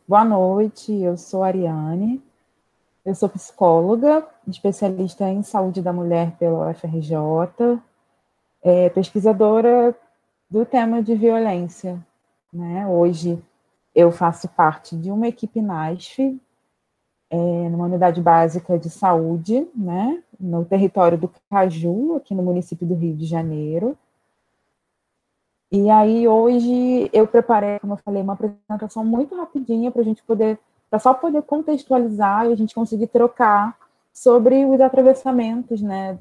Boa noite, eu sou a Ariane, eu sou psicóloga, especialista em saúde da mulher pela UFRJ, pesquisadora do tema de violência, né? Hoje eu faço parte de uma equipe NASF, numa unidade básica de saúde, né? No território do Caju, aqui no município do Rio de Janeiro. E aí hoje eu preparei, como eu falei, uma apresentação muito rapidinha para a gente poder, para só poder contextualizar e a gente conseguir trocar sobre os atravessamentos, né,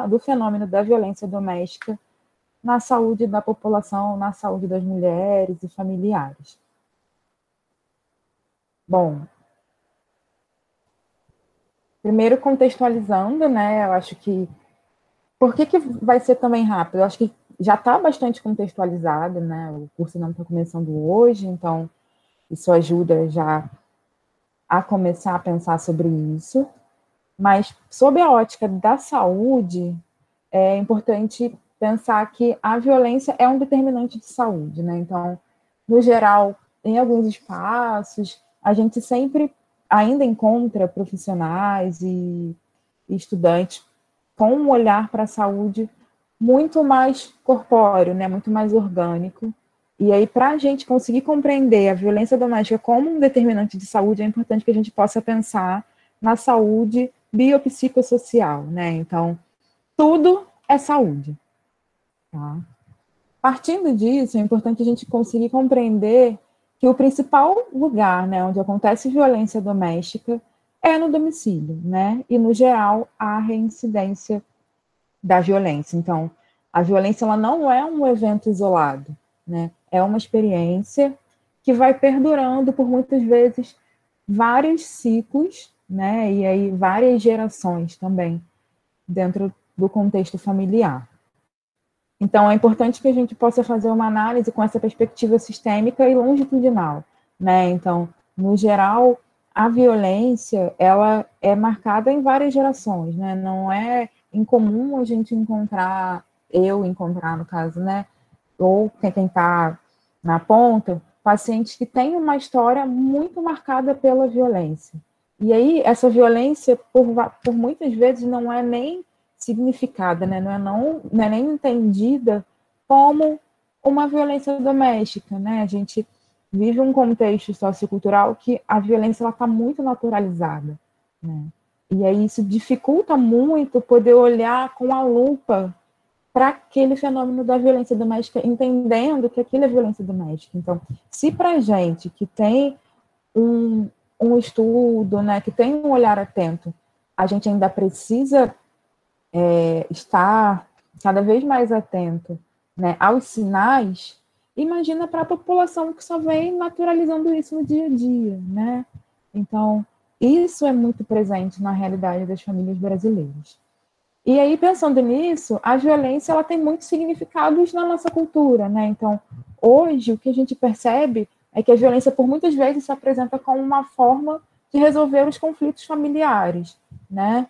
do fenômeno da violência doméstica na saúde da população, na saúde das mulheres e familiares. Bom, primeiro contextualizando, né, eu acho que por que vai ser também rápido? Eu acho que já está bastante contextualizado, né? O curso não está começando hoje, então isso ajuda já a começar a pensar sobre isso, mas sob a ótica da saúde, é importante pensar que a violência é um determinante de saúde, né? Então, no geral, em alguns espaços, a gente sempre ainda encontra profissionais e estudantes com um olhar para a saúde muito mais corpóreo, né? Muito mais orgânico. E aí, para a gente conseguir compreender a violência doméstica como um determinante de saúde, é importante que a gente possa pensar na saúde biopsicossocial, né? Então, tudo é saúde. Tá? Partindo disso, é importante a gente conseguir compreender que o principal lugar, né, onde acontece violência doméstica é no domicílio, né? E, no geral, a reincidência da violência. Então, a violência ela não é um evento isolado, né? É uma experiência que vai perdurando por muitas vezes vários ciclos, né? E aí várias gerações também dentro do contexto familiar. Então, é importante que a gente possa fazer uma análise com essa perspectiva sistêmica e longitudinal, né? Então, no geral, a violência, ela é marcada em várias gerações, né? Não é incomum a gente encontrar, eu encontrar, no caso, né? Ou quem está na ponta, pacientes que têm uma história muito marcada pela violência. E aí, essa violência, por muitas vezes, não é nem significada, né? Não é nem entendida como uma violência doméstica, né? A gente vive um contexto sociocultural que a violência está muito naturalizada, né? E aí isso dificulta muito poder olhar com a lupa para aquele fenômeno da violência doméstica, entendendo que aquilo é violência doméstica. Então, se para a gente que tem um estudo, né, que tem um olhar atento, a gente ainda precisa estar cada vez mais atento, né, aos sinais, imagina para a população que só vem naturalizando isso no dia a dia, né? Então, isso é muito presente na realidade das famílias brasileiras. E aí, pensando nisso, a violência ela tem muitos significados na nossa cultura, né? Então, hoje, o que a gente percebe é que a violência, por muitas vezes, se apresenta como uma forma de resolver os conflitos familiares, né?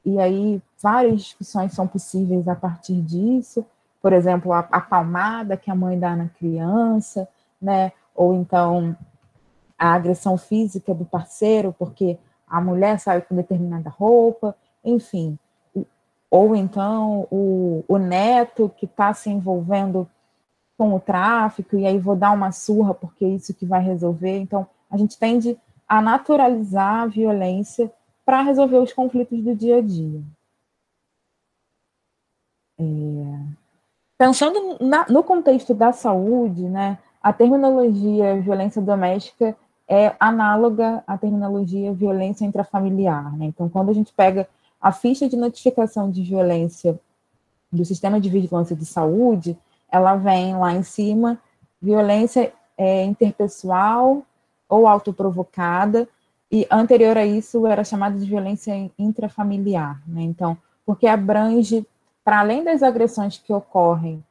E aí, várias discussões são possíveis a partir disso. Por exemplo, a palmada que a mãe dá na criança, né? Ou então a agressão física do parceiro, porque a mulher saiu com determinada roupa, enfim. Ou então o neto que está se envolvendo com o tráfico, e aí vou dar uma surra porque é isso que vai resolver. Então, a gente tende a naturalizar a violência para resolver os conflitos do dia a dia. Pensando no contexto da saúde, né, a terminologia violência doméstica é análoga à terminologia violência intrafamiliar. Né? Então, quando a gente pega a ficha de notificação de violência do Sistema de Vigilância de Saúde, ela vem lá em cima, violência interpessoal ou autoprovocada, e anterior a isso era chamada de violência intrafamiliar. Né? Então, porque abrange, para além das agressões que ocorrem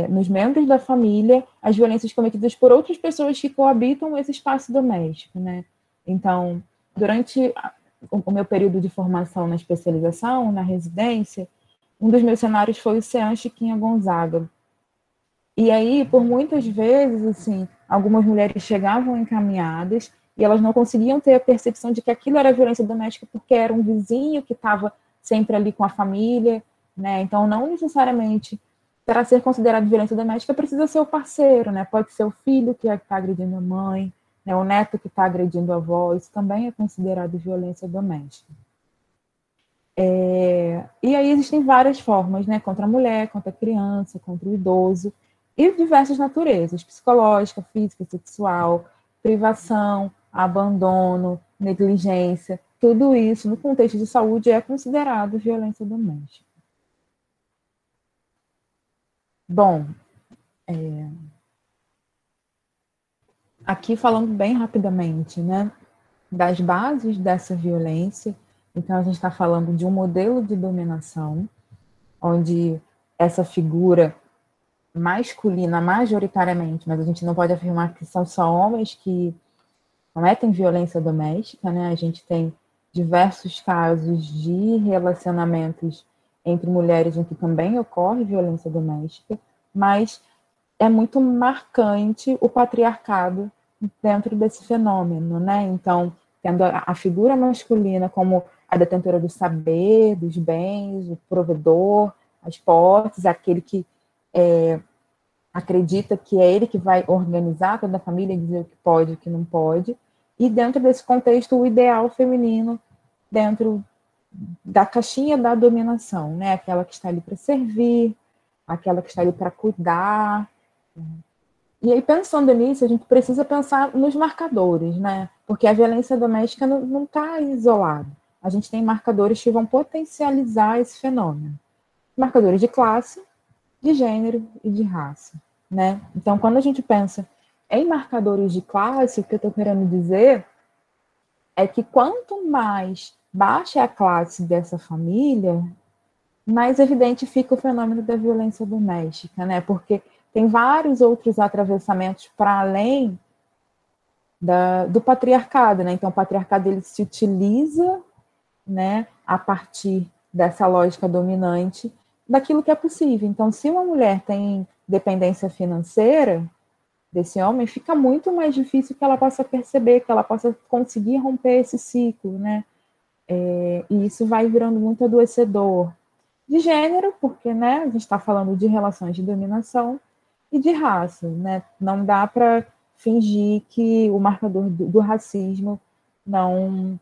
nos membros da família, as violências cometidas por outras pessoas que coabitam esse espaço doméstico. Né? Então, durante o meu período de formação na especialização, na residência, um dos meus cenários foi o CEAM Chiquinha Gonzaga. E aí, por muitas vezes, assim, algumas mulheres chegavam encaminhadas e elas não conseguiam ter a percepção de que aquilo era violência doméstica porque era um vizinho que estava sempre ali com a família, né? Então, não necessariamente para ser considerado violência doméstica precisa ser o parceiro, né? Pode ser o filho que está agredindo a mãe, né? O neto que está agredindo a avó, isso também é considerado violência doméstica. E aí existem várias formas, né? Contra a mulher, contra a criança, contra o idoso, e diversas naturezas, psicológica, física, sexual, privação, abandono, negligência, tudo isso, no contexto de saúde, é considerado violência doméstica. Bom, aqui falando bem rapidamente, né, das bases dessa violência, então a gente está falando de um modelo de dominação, onde essa figura masculina majoritariamente, mas a gente não pode afirmar que são só homens que cometem violência doméstica, né? A gente tem diversos casos de relacionamentos entre mulheres em que também ocorre violência doméstica, mas é muito marcante o patriarcado dentro desse fenômeno, né? Então, tendo a figura masculina como a detentora do saber, dos bens, o provedor, as posses, aquele que acredita que é ele que vai organizar toda a família e dizer o que pode e o que não pode. E dentro desse contexto, o ideal feminino dentro da caixinha da dominação, né? Aquela que está ali para servir, aquela que está ali para cuidar. E aí, pensando nisso, a gente precisa pensar nos marcadores, né? Porque a violência doméstica não está isolada. A gente tem marcadores que vão potencializar esse fenômeno. Marcadores de classe, de gênero e de raça, né? Então, quando a gente pensa em marcadores de classe, o que eu estou querendo dizer é que quanto mais baixa é a classe dessa família, mais evidente fica o fenômeno da violência doméstica, né? Porque tem vários outros atravessamentos para além do patriarcado, né? Então, o patriarcado ele se utiliza, né, a partir dessa lógica dominante daquilo que é possível. Então, se uma mulher tem dependência financeira desse homem, fica muito mais difícil que ela possa perceber, que ela possa conseguir romper esse ciclo, né? E isso vai virando muito adoecedor. De gênero, porque, né, a gente está falando de relações de dominação, e de raça, né? Não dá para fingir que o marcador do racismo não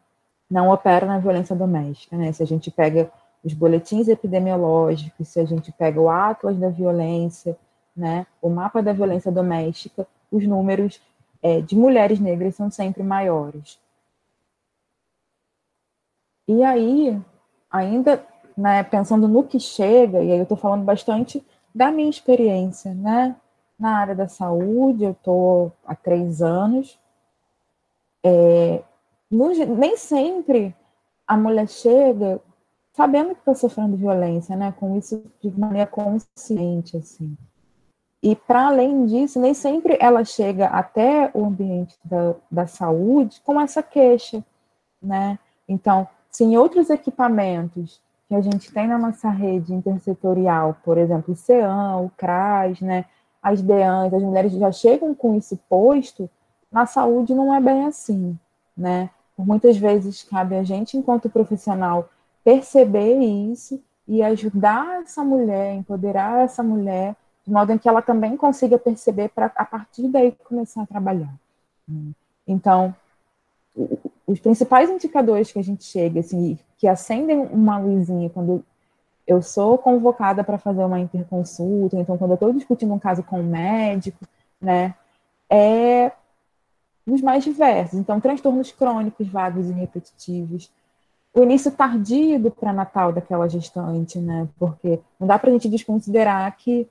não opera na violência doméstica, né? Se a gente pega os boletins epidemiológicos, se a gente pega o Atlas da Violência, né, o mapa da violência doméstica, os números de mulheres negras são sempre maiores. E aí, ainda, né, pensando no que chega, e aí eu estou falando bastante da minha experiência, né, na área da saúde, eu estou há 3 anos, nem sempre a mulher chega sabendo que está sofrendo violência, né? Com isso de maneira consciente, assim. E para além disso, nem sempre ela chega até o ambiente da saúde com essa queixa, né? Então, se em outros equipamentos que a gente tem na nossa rede intersetorial, por exemplo, o CEAM, o CRAS, né? As DEANs, as mulheres já chegam com isso posto, na saúde não é bem assim, né? Por muitas vezes cabe a gente, enquanto profissional, perceber isso e ajudar essa mulher, empoderar essa mulher, de modo em que ela também consiga perceber para, a partir daí, começar a trabalhar. Então, os principais indicadores que a gente chega, assim, que acendem uma luzinha quando eu sou convocada para fazer uma interconsulta, então quando eu estou discutindo um caso com um médico, né, é os mais diversos. Então, transtornos crônicos, vagos e repetitivos, o início tardio do pré-natal daquela gestante, né? Porque não dá para a gente desconsiderar que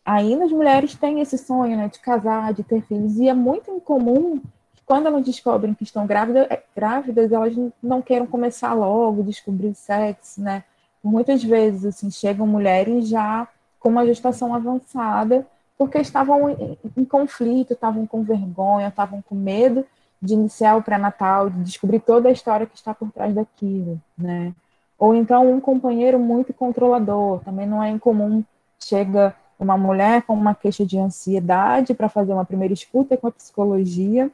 ainda as mulheres têm esse sonho, né, de casar, de ter filhos, e é muito incomum que quando elas descobrem que estão grávidas, elas não queiram começar logo, descobrir o sexo, né? Muitas vezes, assim, chegam mulheres já com uma gestação avançada, porque estavam em conflito, estavam com vergonha, estavam com medo de iniciar o pré-natal, de descobrir toda a história que está por trás daquilo, né? Ou então um companheiro muito controlador, também não é incomum, chega uma mulher com uma queixa de ansiedade para fazer uma primeira escuta com a psicologia,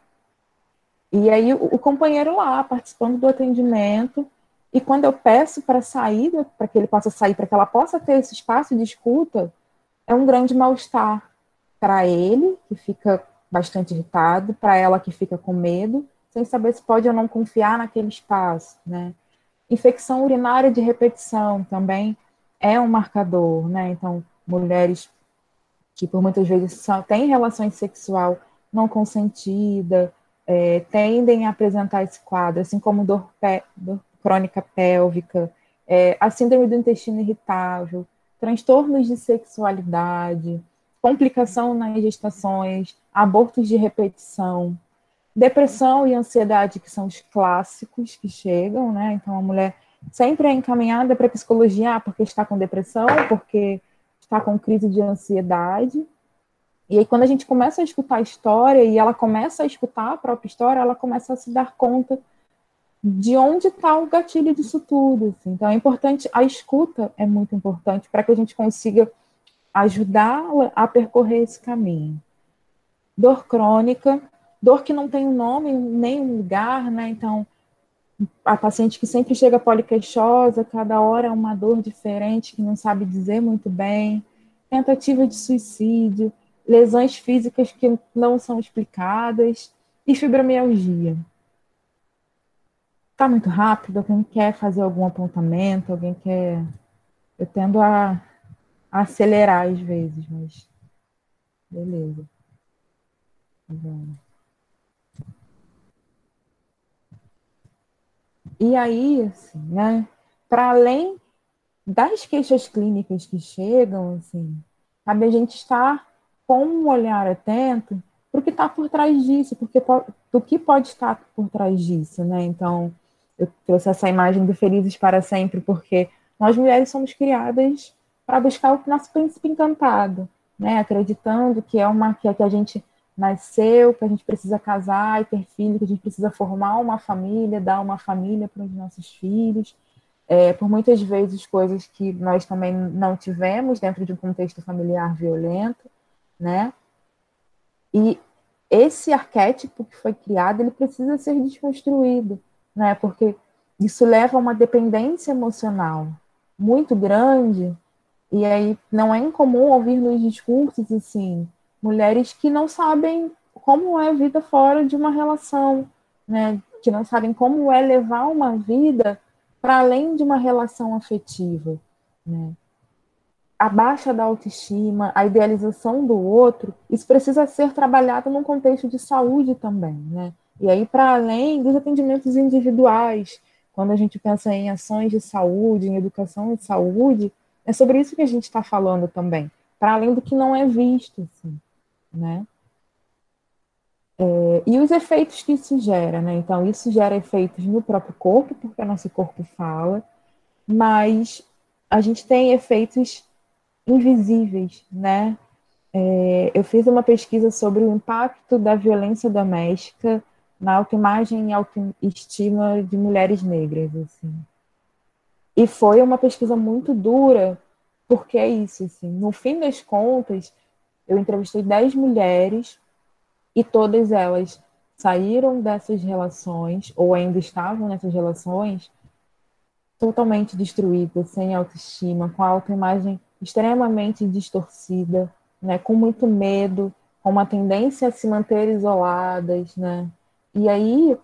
e aí o companheiro lá, participando do atendimento, e quando eu peço para sair, para que ele possa sair, para que ela possa ter esse espaço de escuta, é um grande mal-estar para ele, que fica bastante irritado, para ela que fica com medo, sem saber se pode ou não confiar naquele espaço, né? Infecção urinária de repetição também é um marcador, né? Então, mulheres que por muitas vezes só têm relações sexual não consentida, tendem a apresentar esse quadro, assim como dor crônica pélvica, a síndrome do intestino irritável, transtornos de sexualidade, complicação nas gestações, abortos de repetição, depressão e ansiedade, que são os clássicos que chegam, né? Então, a mulher sempre é encaminhada para psicologia porque está com depressão, porque está com crise de ansiedade. E aí, quando a gente começa a escutar a história e ela começa a escutar a própria história, ela começa a se dar conta de onde está o gatilho disso tudo. Assim. Então, é importante, a escuta é muito importante para que a gente consiga ajudá-la a percorrer esse caminho. Dor crônica, dor que não tem um nome, nem um lugar, né? Então, a paciente que sempre chega poliqueixosa, cada hora é uma dor diferente, que não sabe dizer muito bem, tentativa de suicídio, lesões físicas que não são explicadas, e fibromialgia. Está muito rápido? Alguém quer fazer algum apontamento? Alguém quer... Eu tendo a acelerar às vezes, mas beleza. E aí, assim, né, para além das queixas clínicas que chegam, assim, cabe a gente estar com um olhar atento para o que está por trás disso, porque do que pode estar por trás disso, né? Então, eu trouxe essa imagem do Felizes para Sempre, porque nós mulheres somos criadas para buscar o nosso príncipe encantado, né? Acreditando que que a gente nasceu, que a gente precisa casar e ter filho, que a gente precisa formar uma família, dar uma família para os nossos filhos, por muitas vezes coisas que nós também não tivemos dentro de um contexto familiar violento, né? E esse arquétipo que foi criado, ele precisa ser desconstruído, né? Porque isso leva a uma dependência emocional muito grande, e aí não é incomum ouvir nos discursos, assim, mulheres que não sabem como é a vida fora de uma relação, né? Que não sabem como é levar uma vida para além de uma relação afetiva, né? A baixa da autoestima, a idealização do outro, isso precisa ser trabalhado num contexto de saúde também, né? E aí, para além dos atendimentos individuais, quando a gente pensa em ações de saúde, em educação de saúde, é sobre isso que a gente está falando também, para além do que não é visto, assim, né? E os efeitos que isso gera, né? Então, isso gera efeitos no próprio corpo, porque o nosso corpo fala, mas a gente tem efeitos invisíveis, né? Eu fiz uma pesquisa sobre o impacto da violência doméstica na autoimagem e autoestima de mulheres negras, assim. E foi uma pesquisa muito dura, porque é isso, assim. No fim das contas, eu entrevistei 10 mulheres e todas elas saíram dessas relações, ou ainda estavam nessas relações, totalmente destruídas, sem autoestima, com a autoimagem extremamente distorcida, né, com muito medo, com uma tendência a se manter isoladas, né? E aí,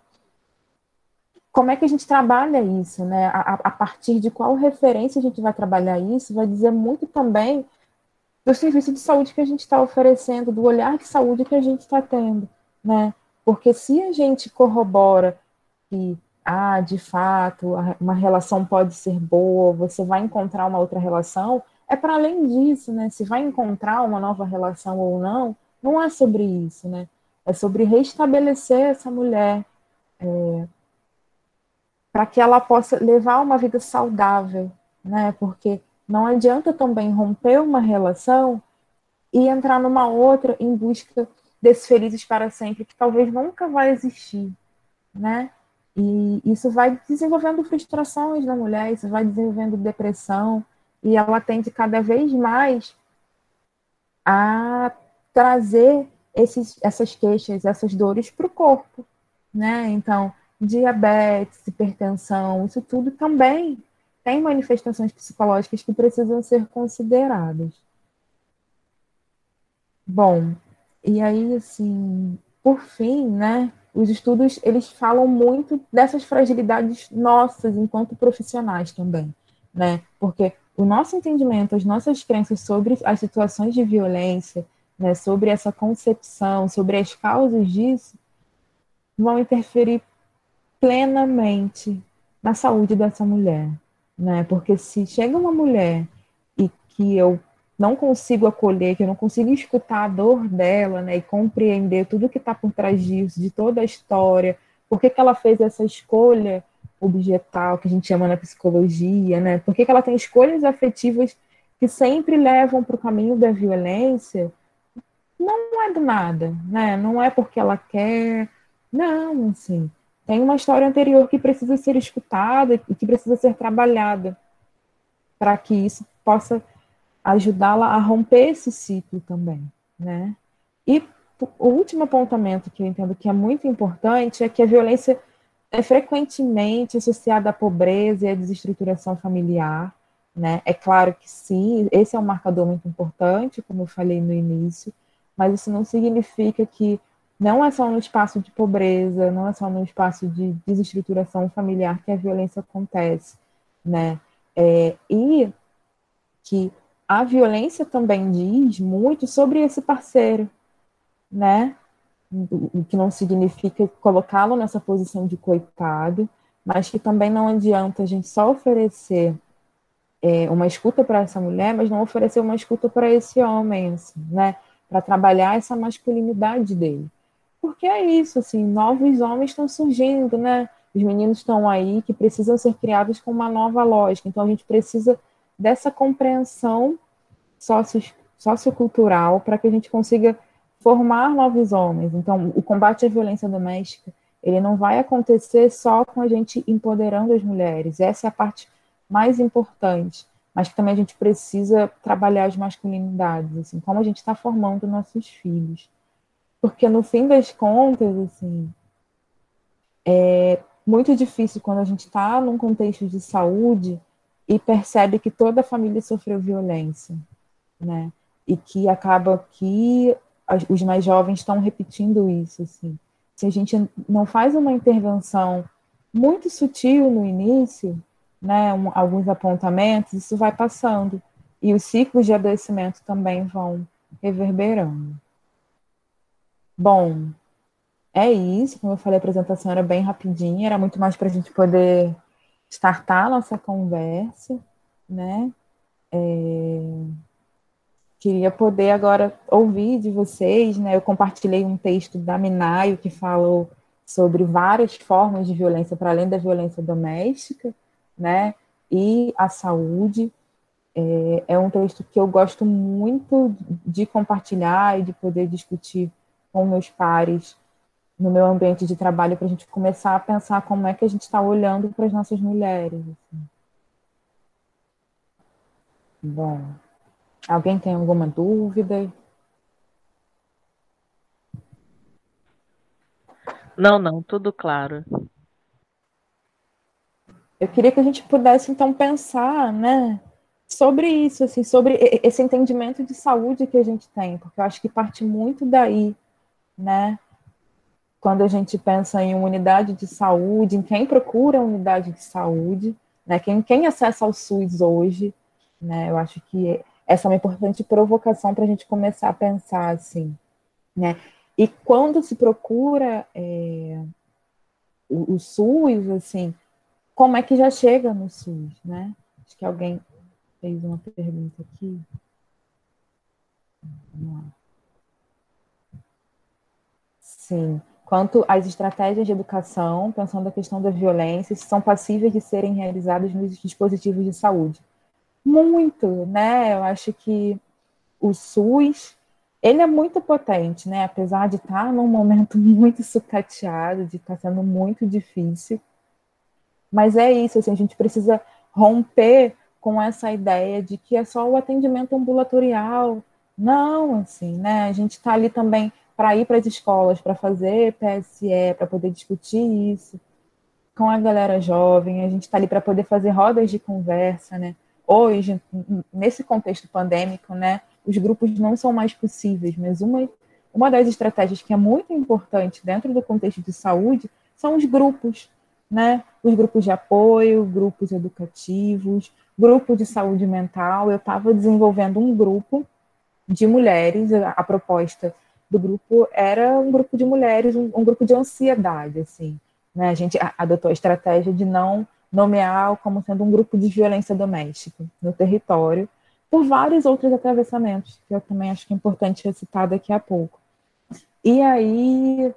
como é que a gente trabalha isso, né? A partir de qual referência a gente vai trabalhar isso, vai dizer muito também do serviço de saúde que a gente está oferecendo, do olhar de saúde que a gente está tendo, né? Porque se a gente corrobora que, de fato, uma relação pode ser boa, você vai encontrar uma outra relação, é para além disso, né? Se vai encontrar uma nova relação ou não, não é sobre isso, né? É sobre restabelecer essa mulher para que ela possa levar uma vida saudável, né? Porque não adianta também romper uma relação e entrar numa outra em busca desses felizes para sempre, que talvez nunca vai existir, né? E isso vai desenvolvendo frustrações na mulher, isso vai desenvolvendo depressão, e ela tende cada vez mais a trazer essas queixas, essas dores para o corpo, né? Então, diabetes, hipertensão, isso tudo também tem manifestações psicológicas que precisam ser consideradas. Bom, e aí, assim, por fim, né, os estudos, eles falam muito dessas fragilidades nossas enquanto profissionais também, né, porque o nosso entendimento, as nossas crenças sobre as situações de violência, né, sobre essa concepção, sobre as causas disso, vão interferir plenamente na saúde dessa mulher, né? Porque se chega uma mulher e que eu não consigo acolher, que eu não consigo escutar a dor dela, né, e compreender tudo que está por trás disso, de toda a história, por que ela fez essa escolha objetal, que a gente chama na psicologia, né? Por que ela tem escolhas afetivas que sempre levam para o caminho da violência? Não é do nada, né? Não é porque ela quer, não, assim, tem uma história anterior que precisa ser escutada e que precisa ser trabalhada para que isso possa ajudá-la a romper esse ciclo também, né? E o último apontamento que eu entendo que é muito importante é que a violência é frequentemente associada à pobreza e à desestruturação familiar, né? É claro que sim, esse é um marcador muito importante, como eu falei no início, mas isso não significa que não é só no espaço de pobreza, não é só no espaço de desestruturação familiar que a violência acontece, né? E que a violência também diz muito sobre esse parceiro, né? O que não significa colocá-lo nessa posição de coitado, mas que também não adianta a gente só oferecer uma escuta para essa mulher, mas não oferecer uma escuta para esse homem, assim, né? Para trabalhar essa masculinidade dele. Porque é isso, assim, novos homens estão surgindo, né? Os meninos estão aí que precisam ser criados com uma nova lógica. Então a gente precisa dessa compreensão sociocultural para que a gente consiga formar novos homens. Então, o combate à violência doméstica, ele não vai acontecer só com a gente empoderando as mulheres. Essa é a parte mais importante, mas que também a gente precisa trabalhar as masculinidades, assim, como a gente está formando nossos filhos. Porque no fim das contas, assim, é muito difícil quando a gente está num contexto de saúde e percebe que toda a família sofreu violência, né? E que acaba que os mais jovens estão repetindo isso, assim. Se a gente não faz uma intervenção muito sutil no início, né, alguns apontamentos, isso vai passando. E os ciclos de adoecimento também vão reverberando. Bom, é isso. Como eu falei, a apresentação era bem rapidinha, era muito mais para a gente poder startar a nossa conversa, né? Queria poder agora ouvir de vocês, né? Eu compartilhei um texto da Minayo que falou sobre várias formas de violência para além da violência doméstica, né? E a saúde. É um texto que eu gosto muito de compartilhar e de poder discutir com meus pares no meu ambiente de trabalho para a gente começar a pensar como é que a gente está olhando para as nossas mulheres. Assim. Bom, alguém tem alguma dúvida? Não, não, tudo claro. Eu queria que a gente pudesse, então, pensar, né, sobre isso, assim, sobre esse entendimento de saúde que a gente tem, porque eu acho que parte muito daí, né, quando a gente pensa em uma unidade de saúde, em quem procura a unidade de saúde, né, quem acessa ao SUS hoje, né, eu acho que essa é uma importante provocação para a gente começar a pensar, assim, né, e quando se procura o SUS, assim, como é que já chega no SUS, né? Acho que alguém fez uma pergunta aqui. Vamos lá. Sim. Quanto às estratégias de educação, pensando a questão da violência, se são passíveis de serem realizadas nos dispositivos de saúde. Muito, né? Eu acho que o SUS, ele é muito potente, né? Apesar de estar num momento muito sucateado, de estar sendo muito difícil. Mas é isso, assim, a gente precisa romper com essa ideia de que é só o atendimento ambulatorial, Não, assim, né? A gente está ali também para ir para as escolas, para fazer PSE, para poder discutir isso com a galera jovem, a gente está ali para poder fazer rodas de conversa, né? Hoje, nesse contexto pandêmico, né, os grupos não são mais possíveis, mas uma das estratégias que é muito importante dentro do contexto de saúde são os grupos, né? Os grupos de apoio, grupos educativos, grupo de saúde mental. Eu estava desenvolvendo um grupo de mulheres, a proposta do grupo era um grupo de mulheres, um grupo de ansiedade, assim, né? A gente adotou a estratégia de não nomear como sendo um grupo de violência doméstica no território, por vários outros atravessamentos, que eu também acho que é importante citar daqui a pouco. E aí,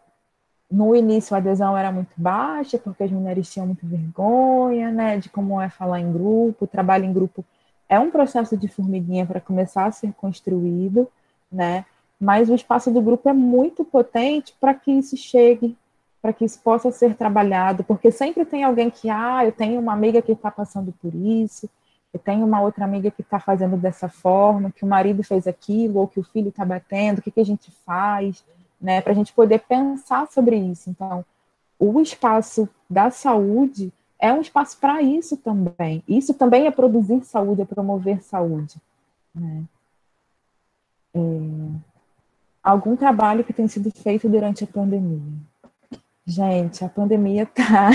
no início, a adesão era muito baixa, porque as mulheres tinham muita vergonha, né, de como é falar em grupo, o trabalho em grupo é um processo de formiguinha para começar a ser construído, né, mas o espaço do grupo é muito potente para que isso chegue, para que isso possa ser trabalhado, porque sempre tem alguém que, eu tenho uma amiga que está passando por isso, eu tenho uma outra amiga que está fazendo dessa forma, que o marido fez aquilo, ou que o filho está batendo, o que, que a gente faz, né, para a gente poder pensar sobre isso. Então, o espaço da saúde é um espaço para isso também. Isso também é produzir saúde, é promover saúde. Né? Algum trabalho que tem sido feito durante a pandemia. Gente, a pandemia está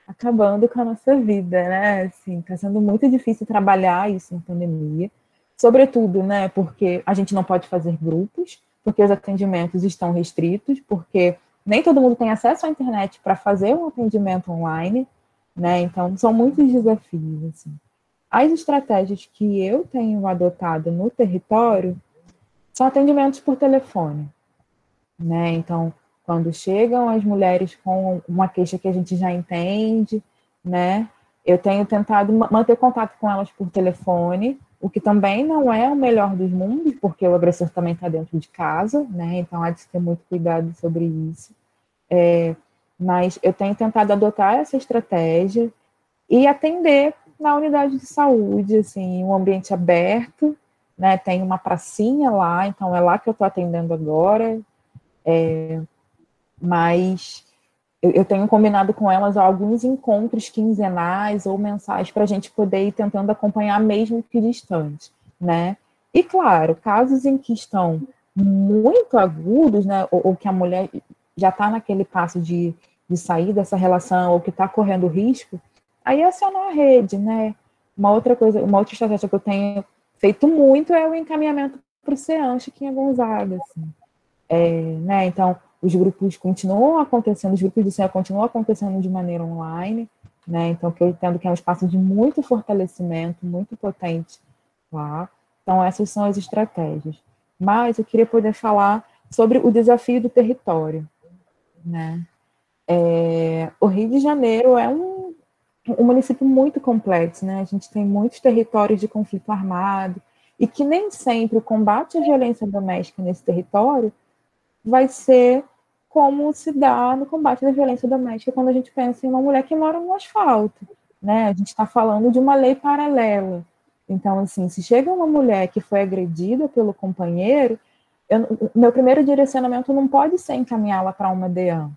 acabando com a nossa vida, né? Assim, está sendo muito difícil trabalhar isso na pandemia. Sobretudo, né, porque a gente não pode fazer grupos, porque os atendimentos estão restritos, porque nem todo mundo tem acesso à internet para fazer um atendimento online, né? Então, são muitos desafios, assim. As estratégias que eu tenho adotado no território são atendimentos por telefone, né? Então, quando chegam as mulheres com uma queixa que a gente já entende, né? Eu tenho tentado manter contato com elas por telefone, o que também não é o melhor dos mundos, porque o agressor também está dentro de casa, né? Então há de se ter muito cuidado sobre isso. Mas eu tenho tentado adotar essa estratégia e atender na unidade de saúde, assim, um ambiente aberto, né? Tem uma pracinha lá, então é lá que eu estou atendendo agora. Mas eu tenho combinado com elas alguns encontros quinzenais ou mensais para a gente poder ir tentando acompanhar mesmo que distante, né? E claro, casos em que estão muito agudos, né, ou que a mulher já está naquele passo de sair dessa relação ou que está correndo risco, aí é acionar a rede, né? Uma outra estratégia que eu tenho feito muito é o encaminhamento para o CEANCH aqui em Gonzaga, assim. Né? Então, os grupos continuam acontecendo, os grupos do CEA continuam acontecendo de maneira online, né? Então, que eu entendo que é um espaço de muito fortalecimento, muito potente lá. Então, essas são as estratégias. Mas eu queria poder falar sobre o desafio do território, né? O Rio de Janeiro é um município muito complexo, né? A gente tem muitos territórios de conflito armado e que nem sempre o combate à violência doméstica nesse território vai ser como se dá no combate da violência doméstica quando a gente pensa em uma mulher que mora no asfalto, né? A gente está falando de uma lei paralela. Então, assim, se chega uma mulher que foi agredida pelo companheiro, meu primeiro direcionamento não pode ser encaminhá-la para uma DEAN.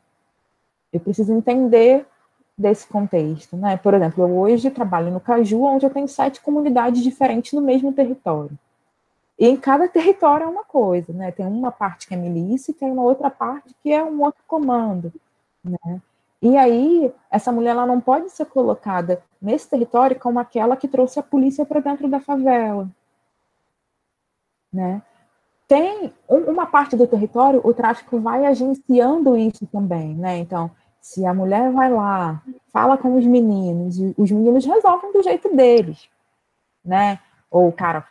Eu preciso entender desse contexto, né? Por exemplo, eu hoje trabalho no Caju, onde eu tenho 7 comunidades diferentes no mesmo território. E em cada território é uma coisa, né? Tem uma parte que é milícia e tem uma outra parte que é um outro comando, né? E aí, essa mulher ela não pode ser colocada nesse território como aquela que trouxe a polícia para dentro da favela, né? Tem uma parte do território, o tráfico vai agenciando isso também, né? Então, se a mulher vai lá, fala com os meninos, e os meninos resolvem do jeito deles, né? Ou o cara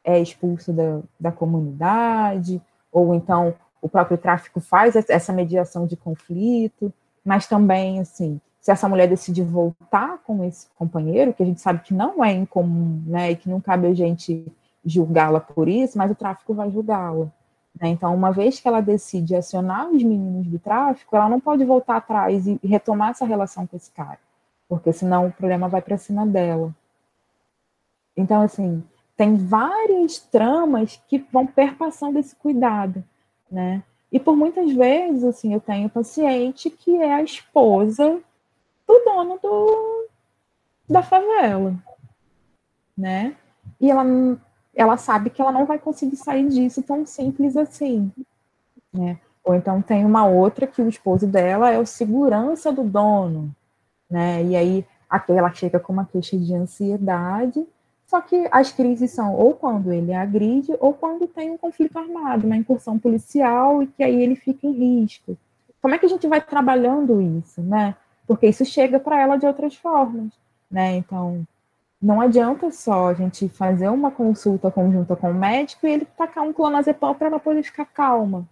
é expulso da comunidade, ou então o próprio tráfico faz essa mediação de conflito, mas também, assim, se essa mulher decidir voltar com esse companheiro, que a gente sabe que não é incomum, né, e que não cabe a gente julgá-la por isso, mas o tráfico vai julgá-la. Né? Então, uma vez que ela decide acionar os meninos do tráfico, ela não pode voltar atrás e retomar essa relação com esse cara, porque senão o problema vai para cima dela. Então, assim, tem várias tramas que vão perpassando esse cuidado, né? E por muitas vezes, assim, eu tenho paciente que é a esposa do dono da favela, né? E ela sabe que ela não vai conseguir sair disso tão simples assim, né? Ou então tem uma outra que o esposo dela é o segurança do dono, né? E aí ela chega com uma queixa de ansiedade, só que as crises são ou quando ele agride ou quando tem um conflito armado, uma incursão policial e que aí ele fica em risco. Como é que a gente vai trabalhando isso, né? Porque isso chega para ela de outras formas, né? Então, não adianta só a gente fazer uma consulta conjunta com o médico e ele tacar um clonazepam para ela poder ficar calma,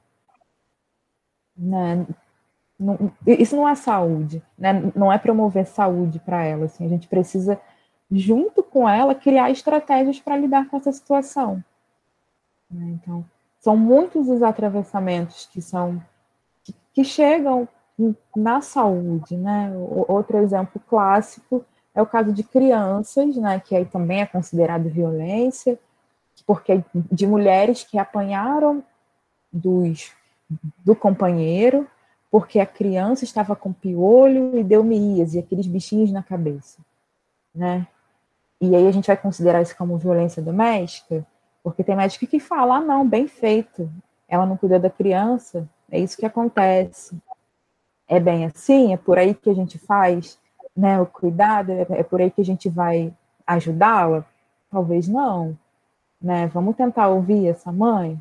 né? Isso não é saúde, né? Não é promover saúde para ela. Assim, a gente precisa, junto com ela, criar estratégias para lidar com essa situação, né? Então, são muitos os atravessamentos que chegam na saúde, né? Outro exemplo clássico é o caso de crianças, né? Que aí também é considerado violência, porque de mulheres que apanharam do companheiro, porque a criança estava com piolho e deu miíase, aqueles bichinhos na cabeça, né? E aí a gente vai considerar isso como violência doméstica, porque tem médico que fala, ah, não, bem feito, ela não cuidou da criança, é isso que acontece. É bem assim, é por aí que a gente faz, né, o cuidado, é por aí que a gente vai ajudá-la? Talvez não, né? Vamos tentar ouvir essa mãe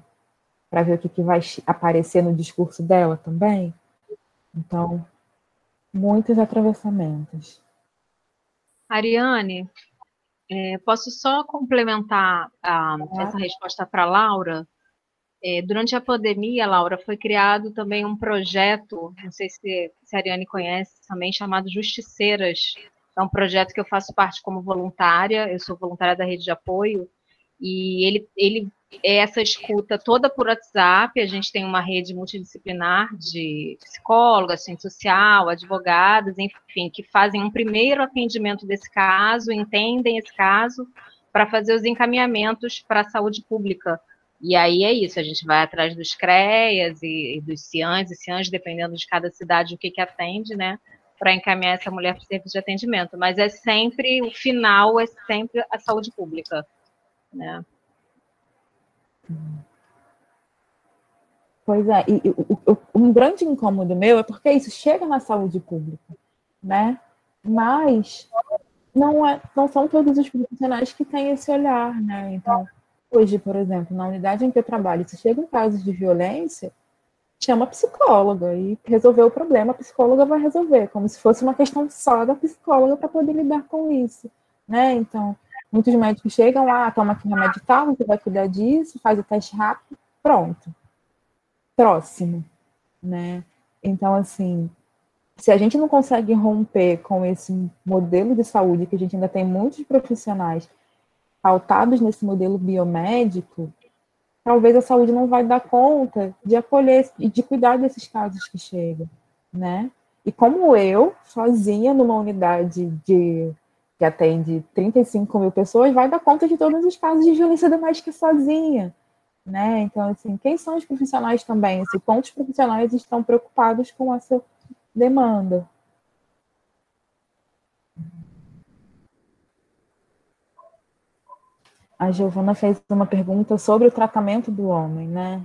para ver o que vai aparecer no discurso dela também. Então, muitos atravessamentos. Ariane, posso só complementar essa resposta para a Laura? Durante a pandemia, Laura, foi criado também um projeto, não sei se a Ariane conhece, também chamado Justiceiras. É um projeto que eu faço parte como voluntária, eu sou voluntária da rede de apoio, e ele é essa escuta toda por WhatsApp. A gente tem uma rede multidisciplinar de psicólogas, assistente social, advogadas, enfim, que fazem um primeiro atendimento desse caso, entendem esse caso, para fazer os encaminhamentos para a saúde pública. E aí é isso, a gente vai atrás dos CREAs e dos CIANs e CIANs, dependendo de cada cidade o que atende, né, para encaminhar essa mulher para o serviço de atendimento. Mas é sempre, o final é sempre a saúde pública, né? Pois é, e um grande incômodo meu é porque isso chega na saúde pública, né? Mas não são todos os profissionais que têm esse olhar, né? Então, hoje, por exemplo, na unidade em que eu trabalho, se chegam casos de violência, chama a psicóloga e resolver o problema, a psicóloga vai resolver, como se fosse uma questão só da psicóloga para poder lidar com isso, né? Então, muitos médicos chegam lá, toma aqui remédio tal, você vai cuidar disso, faz o teste rápido, pronto, próximo, né? Então, assim, se a gente não consegue romper com esse modelo de saúde, que a gente ainda tem muitos profissionais pautados nesse modelo biomédico, talvez a saúde não vai dar conta de acolher e de cuidar desses casos que chegam, né? E como eu, sozinha, numa unidade que atende 35 mil pessoas, vai dar conta de todos os casos de violência doméstica sozinha, né? Então, assim, quem são os profissionais também? Assim, quantos profissionais estão preocupados com essa demanda? A Giovana fez uma pergunta sobre o tratamento do homem, né?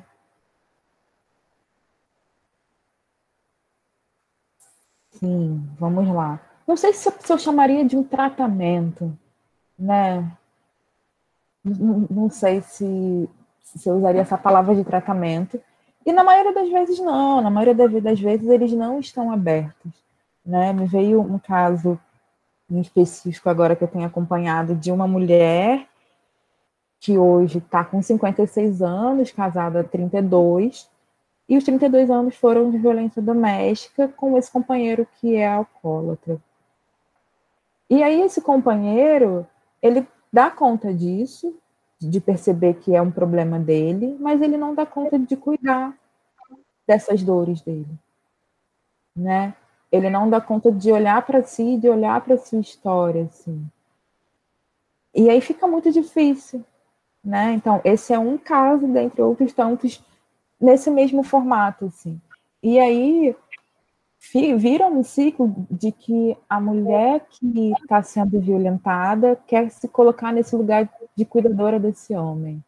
Sim, vamos lá. Não sei se eu chamaria de um tratamento, né? Não sei se eu usaria essa palavra de tratamento. E na maioria das vezes não, na maioria das vezes eles não estão abertos, né? Me veio um caso em específico agora que eu tenho acompanhado de uma mulher que hoje está com 56 anos, casada há 32, e os 32 anos foram de violência doméstica com esse companheiro que é alcoólatra. E aí esse companheiro, ele dá conta disso, de perceber que é um problema dele, mas ele não dá conta de cuidar dessas dores dele, né? Ele não dá conta de olhar para si, de olhar para sua história, assim. E aí fica muito difícil, né? Então, esse é um caso, dentre outros tantos, nesse mesmo formato, assim. E aí vira um ciclo de que a mulher que está sendo violentada quer se colocar nesse lugar de cuidadora desse homem,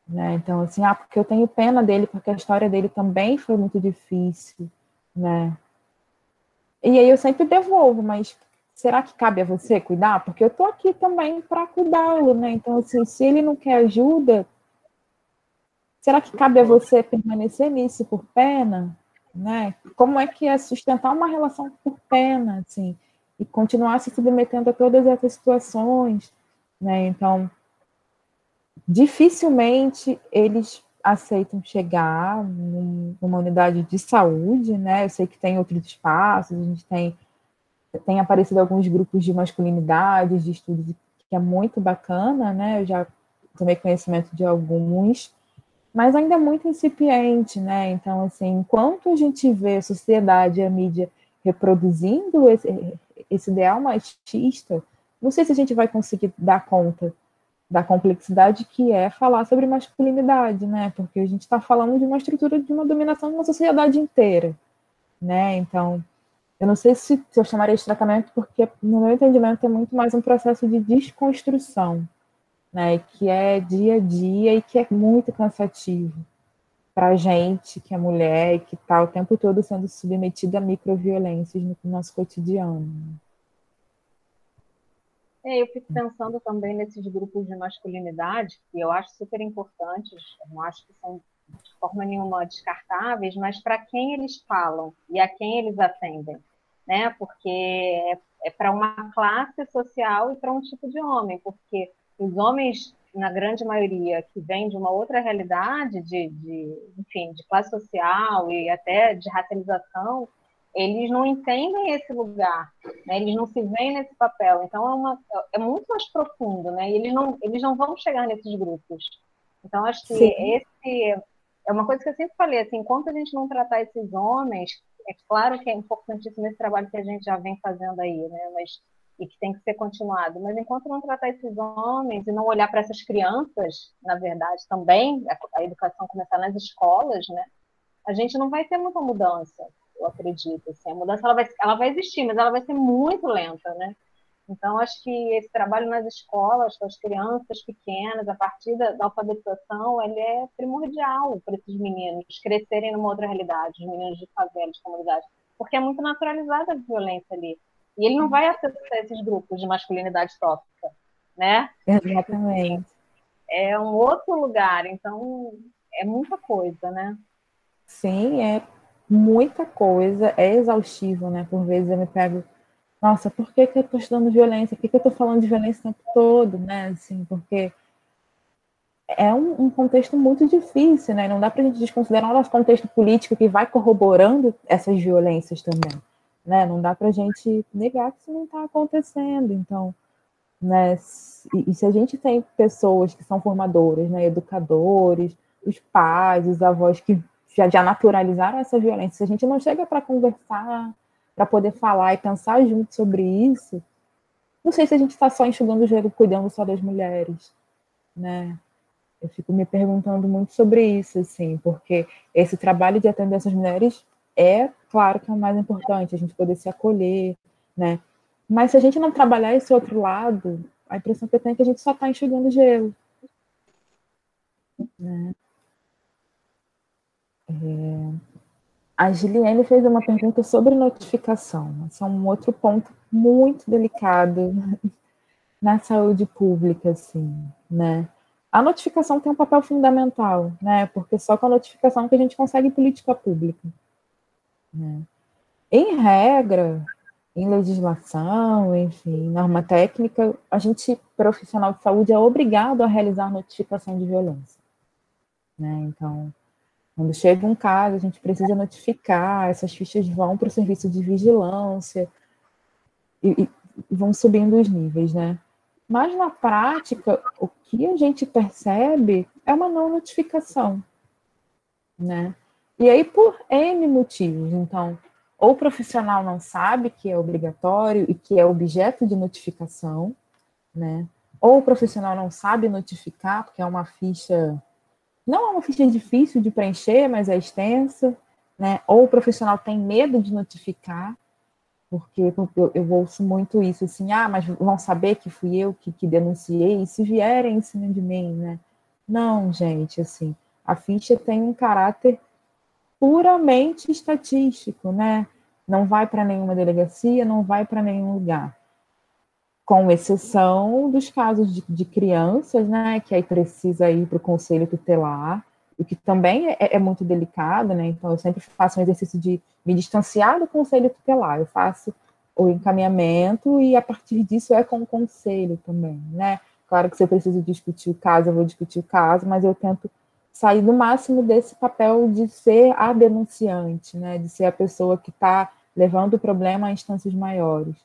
né? Então, assim, porque eu tenho pena dele, porque a história dele também foi muito difícil, né? E aí eu sempre devolvo, mas será que cabe a você cuidar? Porque eu tô aqui também para cuidá-lo, né? Então, assim, se ele não quer ajuda, será que cabe a você permanecer nisso por pena, né? Como é que é sustentar uma relação por pena, assim, e continuar se submetendo a todas essas situações, né? Então, dificilmente eles aceitam chegar numa unidade de saúde, né? Eu sei que tem outros espaços, a gente tem aparecido alguns grupos de masculinidades, de estudos que é muito bacana, né? Eu já tomei conhecimento de alguns, mas ainda é muito incipiente, né? Então, assim, enquanto a gente vê a sociedade e a mídia reproduzindo esse ideal machista, não sei se a gente vai conseguir dar conta da complexidade que é falar sobre masculinidade, né? Porque a gente está falando de uma estrutura de uma dominação de uma sociedade inteira, né? Então, eu não sei se eu chamaria de tratamento, porque, no meu entendimento, é muito mais um processo de desconstrução, né? Que é dia a dia e que é muito cansativo para a gente, que é mulher e que está o tempo todo sendo submetida a microviolências no nosso cotidiano. Eu fico pensando também nesses grupos de masculinidade, que eu acho super importantes, eu não acho que são de forma nenhuma descartáveis, mas para quem eles falam e a quem eles atendem, né? Porque é para uma classe social e para um tipo de homem, porque os homens, na grande maioria, que vêm de uma outra realidade, enfim, de classe social e até de racialização, eles não entendem esse lugar, né? Eles não se veem nesse papel. Então é muito mais profundo, né? E eles não vão chegar nesses grupos. Então acho que Sim. esse é uma coisa que eu sempre falei, assim, enquanto a gente não tratar esses homens, é claro que é importantíssimo esse trabalho que a gente já vem fazendo aí, né? E que tem que ser continuado. Mas enquanto não tratar esses homens e não olhar para essas crianças, na verdade, também, a educação começar nas escolas, né? A gente não vai ter muita mudança, eu acredito. Assim. A mudança ela vai existir, mas ela vai ser muito lenta, né? Então, acho que esse trabalho nas escolas, com as crianças pequenas, a partir da alfabetização, ele é primordial para esses meninos crescerem numa outra realidade, os meninos de favela, de comunidade, porque é muito naturalizada a violência ali. E ele não vai acessar esses grupos de masculinidade tóxica, né? Exatamente. É um outro lugar, então é muita coisa, né? Sim, é muita coisa, é exaustivo, né? Por vezes eu me pego, nossa, por que eu estou estudando violência? Por que eu estou falando de violência o tempo todo, né? Assim, porque é um contexto muito difícil, né? Não dá para a gente desconsiderar o nosso contexto político que vai corroborando essas violências também, né? Não dá para a gente negar que isso não está acontecendo. Então, né? E se a gente tem pessoas que são formadoras, né? Educadores, os pais, os avós que já naturalizaram essa violência, se a gente não chega para conversar, para poder falar e pensar junto sobre isso, não sei se a gente está só enxugando o gelo, cuidando só das mulheres, né? Eu fico me perguntando muito sobre isso, assim, porque esse trabalho de atender essas mulheres é, claro, que é o mais importante, a gente poder se acolher, né? Mas se a gente não trabalhar esse outro lado, a impressão que eu tenho é que a gente só está enxugando gelo, né? A Giliane fez uma pergunta sobre notificação. Esse é um outro ponto muito delicado na saúde pública, assim, né? A notificação tem um papel fundamental, né? Porque só com a notificação que a gente consegue política pública, né? Em regra, em legislação, enfim, norma técnica, a gente, profissional de saúde, é obrigado a realizar notificação de violência, né? Então, quando chega um caso, a gente precisa notificar, essas fichas vão para o serviço de vigilância e vão subindo os níveis, né? Mas na prática, o que a gente percebe é uma não notificação, né? E aí por N motivos. Então, ou o profissional não sabe que é obrigatório e que é objeto de notificação, né? ou o profissional não sabe notificar, porque é uma ficha, não é uma ficha difícil de preencher, mas é extensa, né? Ou o profissional tem medo de notificar, porque eu ouço muito isso, assim, mas vão saber que fui eu que denunciei, e se vierem em cima de mim, né? Não, gente, assim, a ficha tem um caráter puramente estatístico, né? Não vai para nenhuma delegacia, não vai para nenhum lugar. Com exceção dos casos de crianças, né? Que aí precisa ir para o conselho tutelar, o que também é muito delicado, né? Então, eu sempre faço um exercício de me distanciar do conselho tutelar. Eu faço o encaminhamento e, a partir disso, é com o conselho também, né? Claro que se eu preciso discutir o caso, eu vou discutir o caso, mas eu tento sair do máximo desse papel de ser a denunciante, né? De ser a pessoa que está levando o problema a instâncias maiores.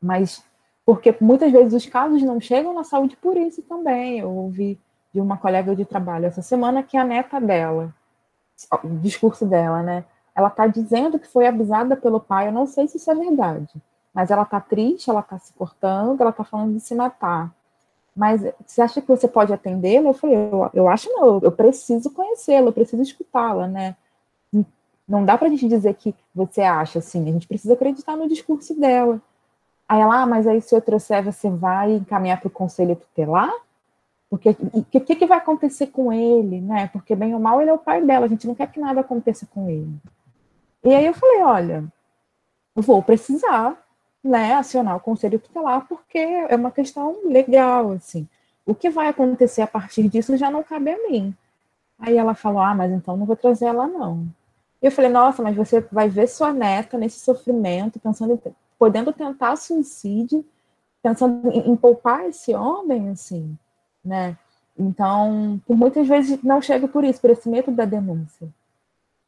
Mas porque muitas vezes os casos não chegam na saúde por isso também. Eu ouvi de uma colega de trabalho essa semana que a neta dela, o discurso dela, né? Ela está dizendo que foi abusada pelo pai, eu não sei se isso é verdade, mas ela está triste, ela está se cortando, ela está falando de se matar. Mas você acha que você pode atendê-la? Eu falei, eu acho não, eu preciso conhecê-la, eu preciso escutá-la, né? Não dá para a gente dizer que você acha assim, a gente precisa acreditar no discurso dela. Aí ela, mas aí se eu trouxer, você vai encaminhar para o conselho tutelar? Porque o que vai acontecer com ele, né? Porque bem ou mal ele é o pai dela, a gente não quer que nada aconteça com ele. E aí eu falei, olha, eu vou precisar, né, acionar o conselho tutelar, porque é uma questão legal, assim. O que vai acontecer a partir disso já não cabe a mim. Aí ela falou, mas então não vou trazer ela, não. Eu falei, nossa, mas você vai ver sua neta nesse sofrimento, pensando podendo tentar suicídio, pensando em poupar esse homem, assim, né? Então, por muitas vezes não chega por isso, por esse medo da denúncia,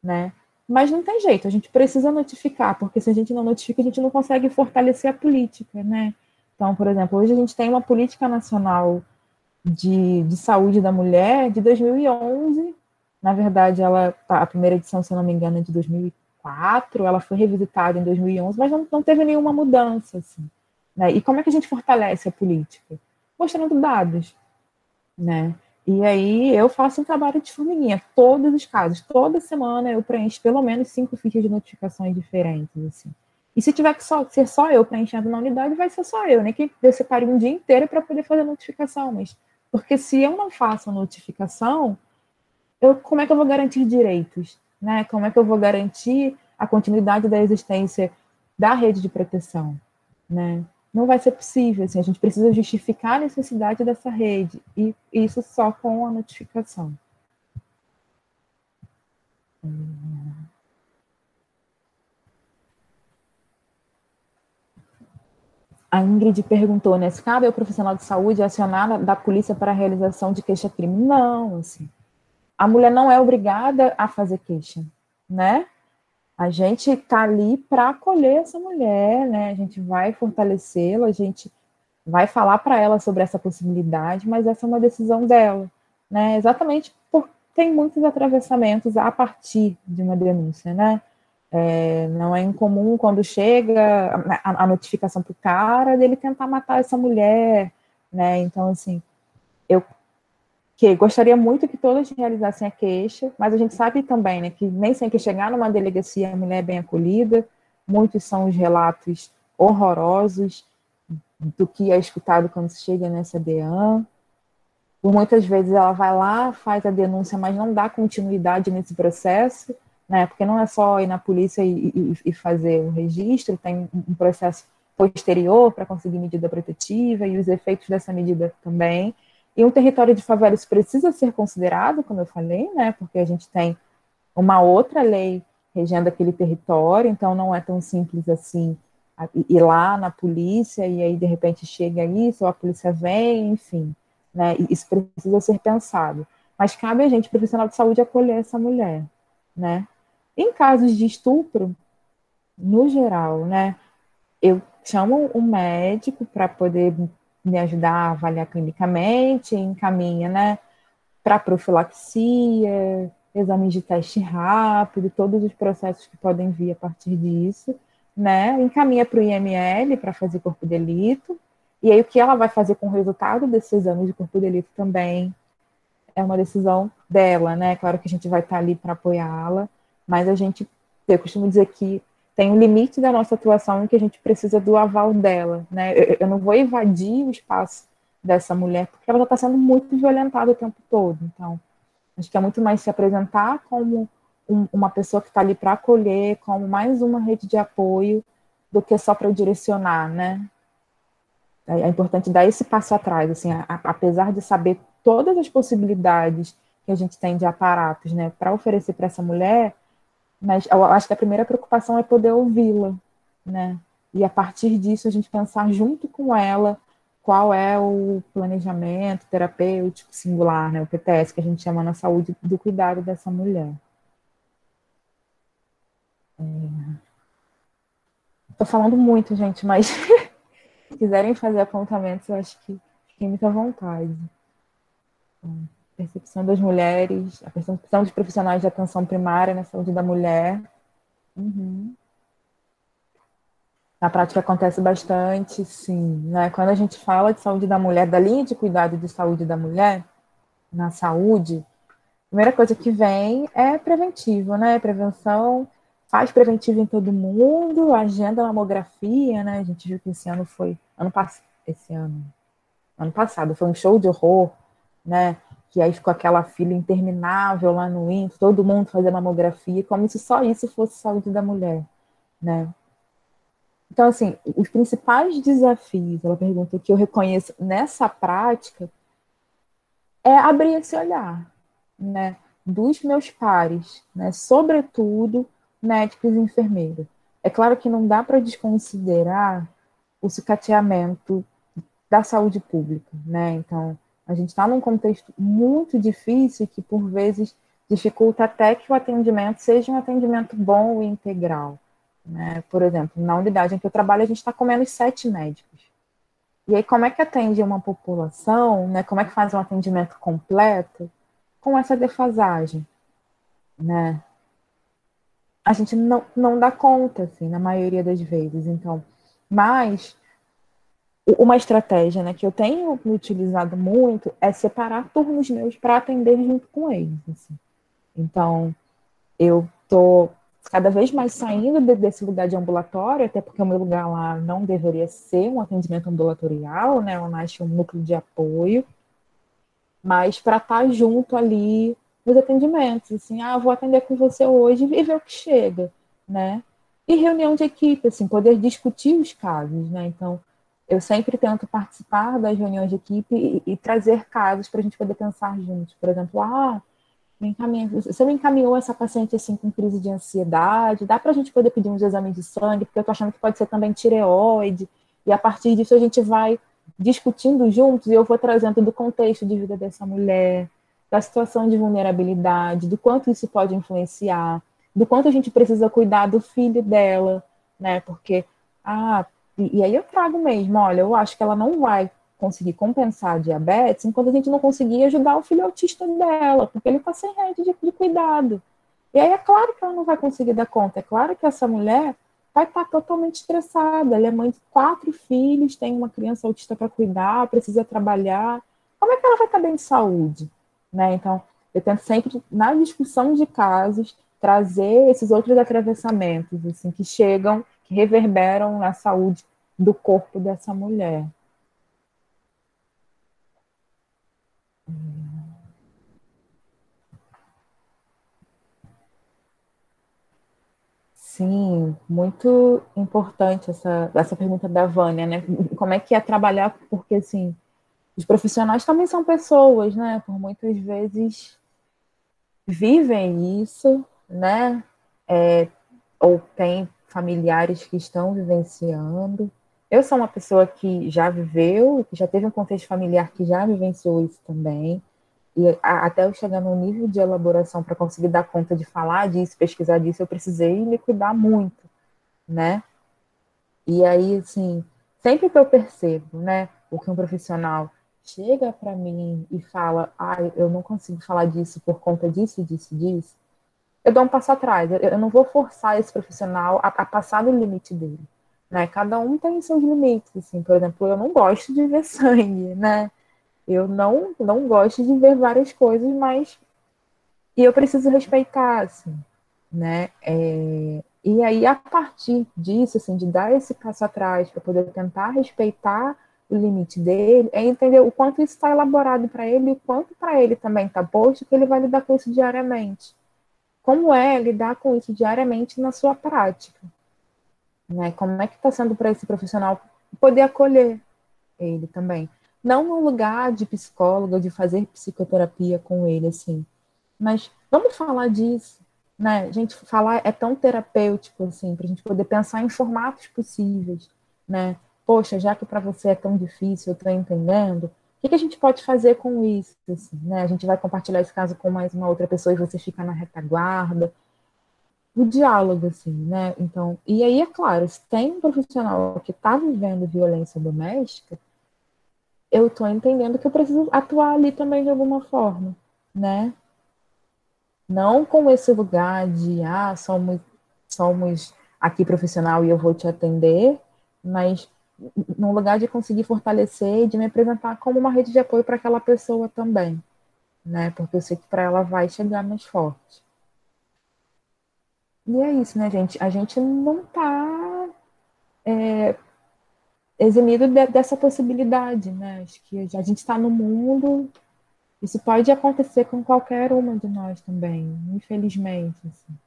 né? Mas não tem jeito, a gente precisa notificar, porque se a gente não notifica, a gente não consegue fortalecer a política, né? Então, por exemplo, hoje a gente tem uma política nacional de saúde da mulher de 2011. Na verdade, a primeira edição, se eu não me engano, é de 2004. Ela foi revisitada em 2011, mas não teve nenhuma mudança. Assim, né? E como é que a gente fortalece a política? Mostrando dados. Né? E aí eu faço um trabalho de formiguinha, todos os casos. Toda semana eu preencho pelo menos 5 fichas de notificações diferentes. Assim. E se tiver que ser só eu preenchendo na unidade, vai ser só eu, nem que eu separe um dia inteiro para poder fazer a notificação. Mas porque se eu não faço a notificação, como é que eu vou garantir direitos? Né? Como é que eu vou garantir a continuidade da existência da rede de proteção? Né? Não vai ser possível, assim, a gente precisa justificar a necessidade dessa rede, e isso só com a notificação. A Ingrid perguntou, né, se cabe ao profissional de saúde acionar da polícia para a realização de queixa-crime? Não, assim, a mulher não é obrigada a fazer queixa, né? A gente está ali para acolher essa mulher, né? A gente vai fortalecê-la, a gente vai falar para ela sobre essa possibilidade, mas essa é uma decisão dela, né? Exatamente porque tem muitos atravessamentos a partir de uma denúncia, né? Não é incomum quando chega a notificação para o cara dele tentar matar essa mulher, né? Então, assim, eu gostaria muito que todas realizassem a queixa, mas a gente sabe também, né, que nem sempre chegar numa delegacia a mulher é bem acolhida, muitos são os relatos horrorosos do que é escutado quando se chega nessa DEAN. Por muitas vezes ela vai lá, faz a denúncia, mas não dá continuidade nesse processo, né? Porque não é só ir na polícia e fazer o registro, tem um processo posterior para conseguir medida protetiva e os efeitos dessa medida também. E um território de favela isso precisa ser considerado, como eu falei, né? Porque a gente tem uma outra lei regendo aquele território, então não é tão simples assim ir lá na polícia e aí de repente chega isso, ou a polícia vem, enfim, né? Isso precisa ser pensado. Mas cabe a gente, profissional de saúde, acolher essa mulher, né? Em casos de estupro, no geral, né? Eu chamo um médico para poder me ajudar a avaliar clinicamente, encaminha, né? Para profilaxia, exames de teste rápido, todos os processos que podem vir a partir disso, né? Encaminha para o IML para fazer corpo de delito, E aí o que ela vai fazer com o resultado desses exames de corpo de delito também é uma decisão dela, né? Claro que a gente vai estar ali para apoiá-la, mas eu costumo dizer que tem um limite da nossa atuação em que a gente precisa do aval dela, né? Eu não vou invadir o espaço dessa mulher, porque ela já está sendo muito violentada o tempo todo. Então, acho que é muito mais se apresentar como uma pessoa que está ali para acolher, como mais uma rede de apoio, do que só para direcionar, né? É importante dar esse passo atrás, assim, apesar de saber todas as possibilidades que a gente tem de aparatos, né, para oferecer para essa mulher, mas eu acho que a primeira preocupação é poder ouvi-la, né? E a partir disso a gente pensar junto com ela qual é o planejamento terapêutico singular, né, o PTS, que a gente chama na saúde do cuidado dessa mulher. Estou falando muito, gente, mas se quiserem fazer apontamentos, eu acho que fiquem muito à vontade. Percepção das mulheres, a percepção dos profissionais de atenção primária na saúde da mulher. Uhum. Na prática acontece bastante, sim. Né? Quando a gente fala de saúde da mulher, da linha de cuidado de saúde da mulher, na saúde, a primeira coisa que vem é preventivo, né? Prevenção, faz preventivo em todo mundo, agenda mamografia, né? A gente viu que esse ano foi, ano passado, foi um show de horror, né? Que aí ficou aquela fila interminável lá no INSS, todo mundo fazia mamografia, como se só isso fosse saúde da mulher, né? Então, assim, os principais desafios, ela pergunta, que eu reconheço nessa prática, é abrir esse olhar, né, dos meus pares, né, sobretudo médicos e enfermeiros. É claro que não dá para desconsiderar o sucateamento da saúde pública, né? Então, a gente está num contexto muito difícil que, por vezes, dificulta até que o atendimento seja um atendimento bom e integral. Né? Por exemplo, na unidade em que eu trabalho, a gente está com menos 7 médicos. E aí, como é que atende uma população, né? Como é que faz um atendimento completo com essa defasagem, né? A gente não dá conta, assim, na maioria das vezes. Então, mas uma estratégia, né, que eu tenho utilizado muito é separar turnos meus para atender junto com eles. Assim. Então, eu estou cada vez mais saindo desse lugar de ambulatório, até porque o meu lugar lá não deveria ser um atendimento ambulatorial, né? Eu nasce um núcleo de apoio, mas para estar junto ali nos atendimentos, assim, vou atender com você hoje e ver o que chega, né? E reunião de equipe, assim, poder discutir os casos, né? Então, eu sempre tento participar das reuniões de equipe e trazer casos para a gente poder pensar juntos. Por exemplo, você me encaminhou essa paciente assim com crise de ansiedade, dá para a gente poder pedir uns exames de sangue, porque eu estou achando que pode ser também tireoide, e a partir disso a gente vai discutindo juntos e eu vou trazendo do contexto de vida dessa mulher, da situação de vulnerabilidade, do quanto isso pode influenciar, do quanto a gente precisa cuidar do filho dela, né? Porque, e aí eu trago mesmo, olha, eu acho que ela não vai conseguir compensar a diabetes enquanto a gente não conseguir ajudar o filho autista dela, porque ele está sem rede de cuidado. E aí é claro que ela não vai conseguir dar conta, é claro que essa mulher vai estar totalmente estressada, ela é mãe de 4 filhos, tem uma criança autista para cuidar, precisa trabalhar, como é que ela vai estar bem de saúde? Né? Então, eu tento sempre, na discussão de casos, trazer esses outros atravessamentos, assim, que chegam, que reverberam na saúde do corpo dessa mulher. Sim, muito importante essa pergunta da Vânia, né? Como é que é trabalhar, porque assim, os profissionais também são pessoas, né? Por muitas vezes vivem isso, né? Ou tem familiares que estão vivenciando. Eu sou uma pessoa que já viveu, que já teve um contexto familiar que já vivenciou isso também. E até eu chegar no nível de elaboração para conseguir dar conta de falar disso, pesquisar disso, eu precisei me cuidar muito, né? E aí, assim, sempre que eu percebo, né, o que um profissional chega para mim e fala, eu não consigo falar disso por conta disso, disso, disso, eu dou um passo atrás. Eu não vou forçar esse profissional a passar do limite dele. né? Cada um tem seus limites, assim. Por exemplo, eu não gosto de ver sangue, né? Eu não gosto de ver várias coisas, mas e eu preciso respeitar, assim, né? E aí, a partir disso, assim, de dar esse passo atrás para poder tentar respeitar o limite dele, é entender o quanto isso está elaborado para ele e o quanto para ele também está posto que ele vai lidar com isso diariamente. Como é lidar com isso diariamente na sua prática, né? Como é que está sendo para esse profissional poder acolher ele também? Não no lugar de psicóloga, de fazer psicoterapia com ele, assim, mas vamos falar disso, né? Gente, falar é tão terapêutico, assim, para a gente poder pensar em formatos possíveis, né? Poxa, já que para você é tão difícil, eu estou entendendo, o que a gente pode fazer com isso, assim, né? A gente vai compartilhar esse caso com mais uma outra pessoa e você fica na retaguarda. O diálogo, assim, né? Então, e aí, é claro, se tem um profissional que está vivendo violência doméstica, eu estou entendendo que eu preciso atuar ali também de alguma forma, né? Não com esse lugar de, somos aqui profissional e eu vou te atender, mas num lugar de conseguir fortalecer e de me apresentar como uma rede de apoio para aquela pessoa também, né? Porque eu sei que para ela vai chegar mais forte. E é isso, né, gente? A gente não está eximido dessa possibilidade, né? Acho que a gente está no mundo, isso pode acontecer com qualquer uma de nós também, infelizmente. Assim.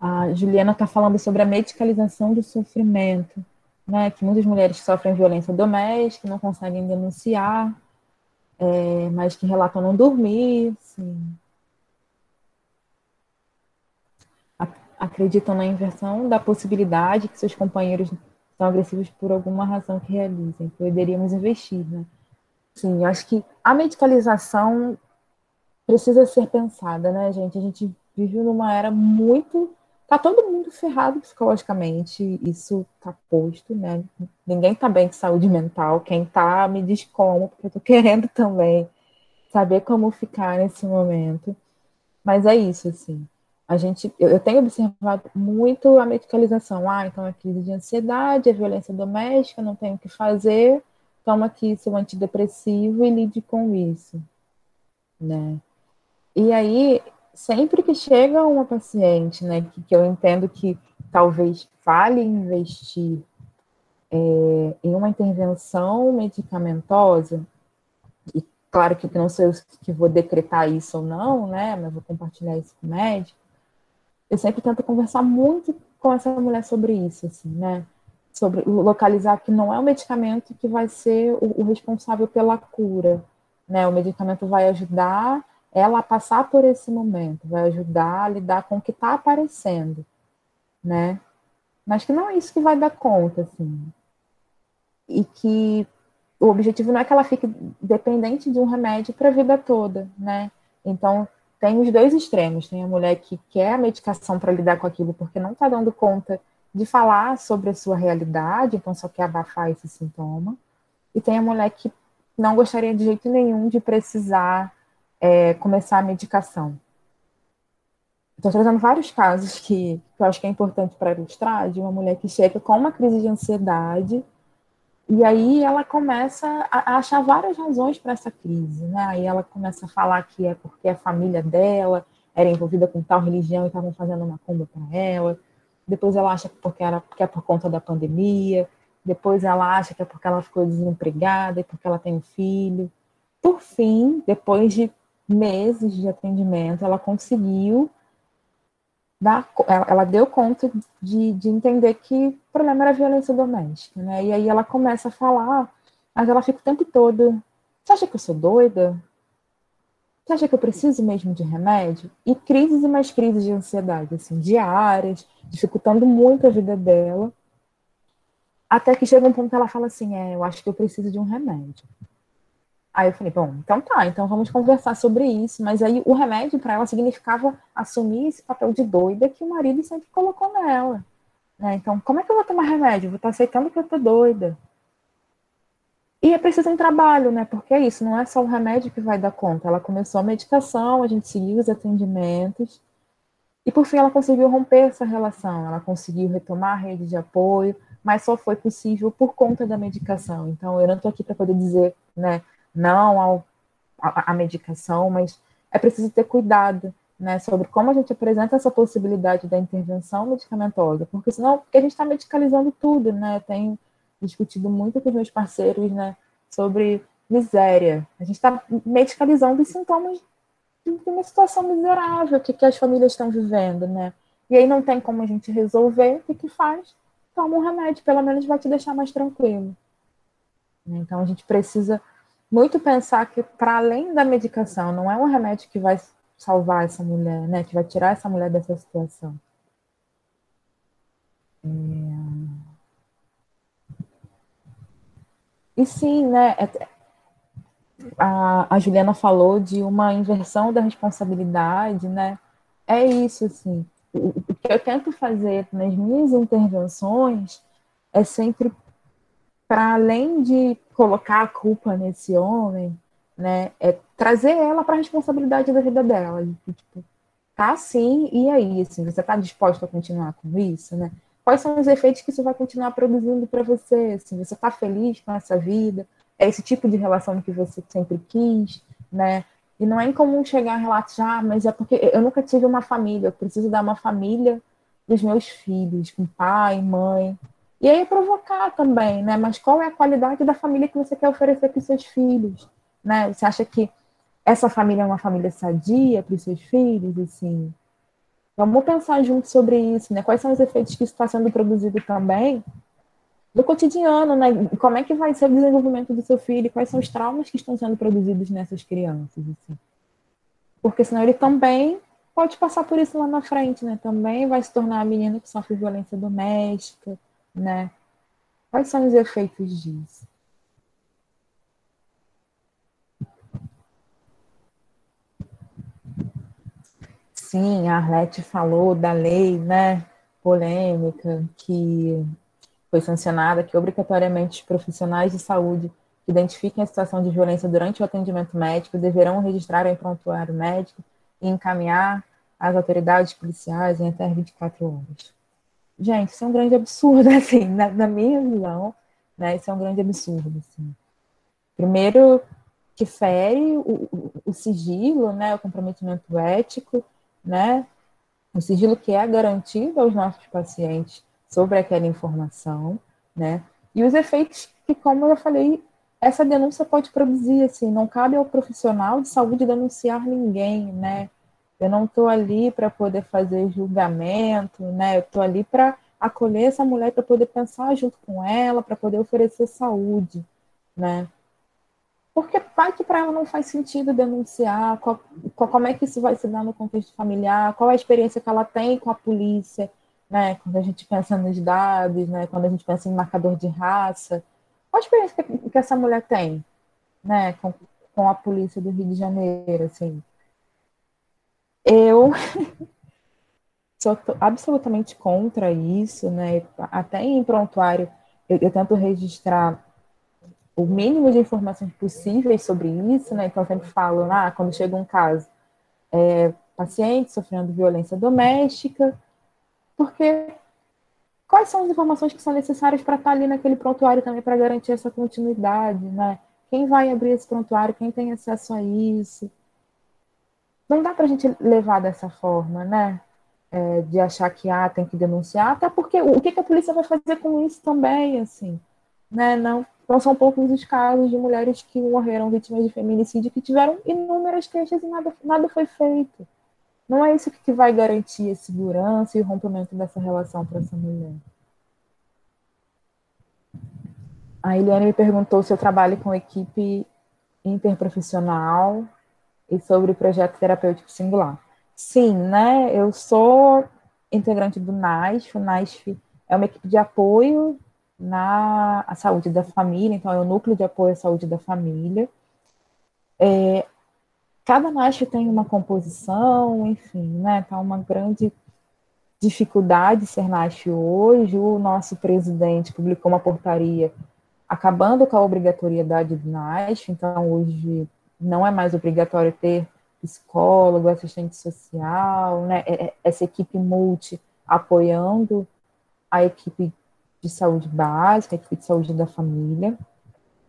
A Juliana está falando sobre a medicalização do sofrimento, né? Que muitas mulheres que sofrem violência doméstica não conseguem denunciar, mas que relatam não dormir, sim. Acreditam na inversão da possibilidade que seus companheiros são agressivos por alguma razão que realizem. Poderíamos investir, né? Sim, eu acho que a medicalização precisa ser pensada, né, gente? A gente vive numa era muito. Tá todo mundo ferrado psicologicamente, isso tá posto, né? Ninguém tá bem de saúde mental. Quem tá, me diz como, porque eu tô querendo também saber como ficar nesse momento. Mas é isso, assim. Eu tenho observado muito a medicalização. Então é crise de ansiedade, é violência doméstica, não tenho o que fazer, toma aqui seu antidepressivo e lide com isso, né? E aí, sempre que chega uma paciente, né, que eu entendo que talvez vale investir em uma intervenção medicamentosa, e claro que não sei eu que vou decretar isso ou não, né, mas vou compartilhar isso com o médico, eu sempre tento conversar muito com essa mulher sobre isso, assim, né, sobre localizar que não é o medicamento que vai ser o responsável pela cura, né, o medicamento vai ajudar ela a passar por esse momento, vai ajudar a lidar com o que está aparecendo, né? Mas que não é isso que vai dar conta, assim. E que o objetivo não é que ela fique dependente de um remédio para a vida toda, né? Então, tem os dois extremos. Tem a mulher que quer a medicação para lidar com aquilo porque não está dando conta de falar sobre a sua realidade, então só quer abafar esse sintoma. E tem a mulher que não gostaria de jeito nenhum de precisar começar a medicação. Estou trazendo vários casos que eu acho que é importante para ilustrar, de uma mulher que chega com uma crise de ansiedade e aí ela começa a achar várias razões para essa crise, né? Aí ela começa a falar que é porque a família dela era envolvida com tal religião e estavam fazendo uma macumba para ela. Depois ela acha que é por conta da pandemia. Depois ela acha que é porque ela ficou desempregada e porque ela tem um filho. Por fim, depois de meses de atendimento, ela conseguiu ela deu conta de entender que o problema era a violência doméstica, né? E aí ela começa a falar, mas ela fica o tempo todo, você acha que eu sou doida? Você acha que eu preciso mesmo de remédio? E crises e mais crises de ansiedade, assim, diárias, dificultando muito a vida dela, até que chega um ponto que ela fala assim, eu acho que eu preciso de um remédio. Aí eu falei, bom, então tá, então vamos conversar sobre isso. Mas aí o remédio para ela significava assumir esse papel de doida que o marido sempre colocou nela. Né? Então, como é que eu vou tomar remédio? Eu vou estar aceitando que eu tô doida. E é preciso um trabalho, né? Porque é isso, não é só o remédio que vai dar conta. Ela começou a medicação, a gente seguiu os atendimentos, e por fim ela conseguiu romper essa relação, ela conseguiu retomar a rede de apoio, mas só foi possível por conta da medicação. Então, eu não estou aqui para poder dizer, né, não à medicação, mas é preciso ter cuidado, né, sobre como a gente apresenta essa possibilidade da intervenção medicamentosa, porque senão, porque a gente está medicalizando tudo, né, eu tenho discutido muito com os meus parceiros, né, sobre miséria, a gente está medicalizando os sintomas de uma situação miserável que as famílias estão vivendo, né, e aí não tem como a gente resolver, o que faz? Toma um remédio, pelo menos vai te deixar mais tranquilo. Então a gente precisa muito pensar que, para além da medicação, não é um remédio que vai salvar essa mulher, né? Que vai tirar essa mulher dessa situação. E sim, né? A Juliana falou de uma inversão da responsabilidade, né? É isso, assim. O que eu tento fazer nas minhas intervenções é sempre, para além de colocar a culpa nesse homem, né, é trazer ela para a responsabilidade da vida dela. Tipo, tá assim, e aí? Assim, você está disposto a continuar com isso, né? Quais são os efeitos que isso vai continuar produzindo para você? Assim, você está feliz com essa vida? É esse tipo de relação que você sempre quis, né? E não é incomum chegar a relatos, mas é porque eu nunca tive uma família, eu preciso dar uma família dos meus filhos, com pai, mãe. E aí provocar também, né? Mas qual é a qualidade da família que você quer oferecer para os seus filhos, né? Você acha que essa família é uma família sadia para os seus filhos, assim? Vamos pensar junto sobre isso, né? Quais são os efeitos que isso está sendo produzido também no cotidiano, né? Como é que vai ser o desenvolvimento do seu filho? Quais são os traumas que estão sendo produzidos nessas crianças, assim? Porque senão ele também pode passar por isso lá na frente, né? Também vai se tornar a menina que sofre violência doméstica, né? Quais são os efeitos disso? Sim, a Arlete falou da lei, né, polêmica, que foi sancionada, que obrigatoriamente os profissionais de saúde que identifiquem a situação de violência durante o atendimento médico deverão registrar em prontuário médico e encaminhar às autoridades policiais em até 24 horas. Gente, isso é um grande absurdo, assim, na minha visão, né, isso é um grande absurdo, assim. Primeiro, que fere o sigilo, né, o comprometimento ético, né, o sigilo que é garantido aos nossos pacientes sobre aquela informação, né, e os efeitos que, como eu falei, essa denúncia pode produzir, assim, não cabe ao profissional de saúde denunciar ninguém, né, eu não estou ali para poder fazer julgamento, né, eu estou ali para acolher essa mulher, para poder pensar junto com ela, para poder oferecer saúde, né, porque vai que para ela não faz sentido denunciar, como é que isso vai se dar no contexto familiar, qual é a experiência que ela tem com a polícia, né? Quando a gente pensa nos dados, né? Quando a gente pensa em marcador de raça, qual a experiência que essa mulher tem, né? Com a polícia do Rio de Janeiro, assim. Eu sou absolutamente contra isso, né? Até em prontuário eu tento registrar o mínimo de informações possíveis sobre isso, né? Então, eu sempre falo, quando chega um caso, paciente sofrendo violência doméstica, porque quais são as informações que são necessárias para estar ali naquele prontuário também para garantir essa continuidade, né? Quem vai abrir esse prontuário, quem tem acesso a isso? Não dá para a gente levar dessa forma, né? De achar que tem que denunciar, até porque o que a polícia vai fazer com isso também, assim, né? Não são poucos os casos de mulheres que morreram vítimas de feminicídio que tiveram inúmeras queixas e nada foi feito. Não é isso que vai garantir a segurança e o rompimento dessa relação para essa mulher. A Eliane me perguntou se eu trabalho com equipe interprofissional e sobre o projeto terapêutico singular. Sim, né? Eu sou integrante do NASF. O NASF é uma equipe de apoio na saúde da família, então é o núcleo de apoio à saúde da família. Cada NASF tem uma composição, enfim, né? Tá uma grande dificuldade ser NASF hoje. O nosso presidente publicou uma portaria acabando com a obrigatoriedade do NASF, então hoje não é mais obrigatório ter psicólogo, assistente social, né? Essa equipe multi apoiando a equipe de saúde básica, a equipe de saúde da família,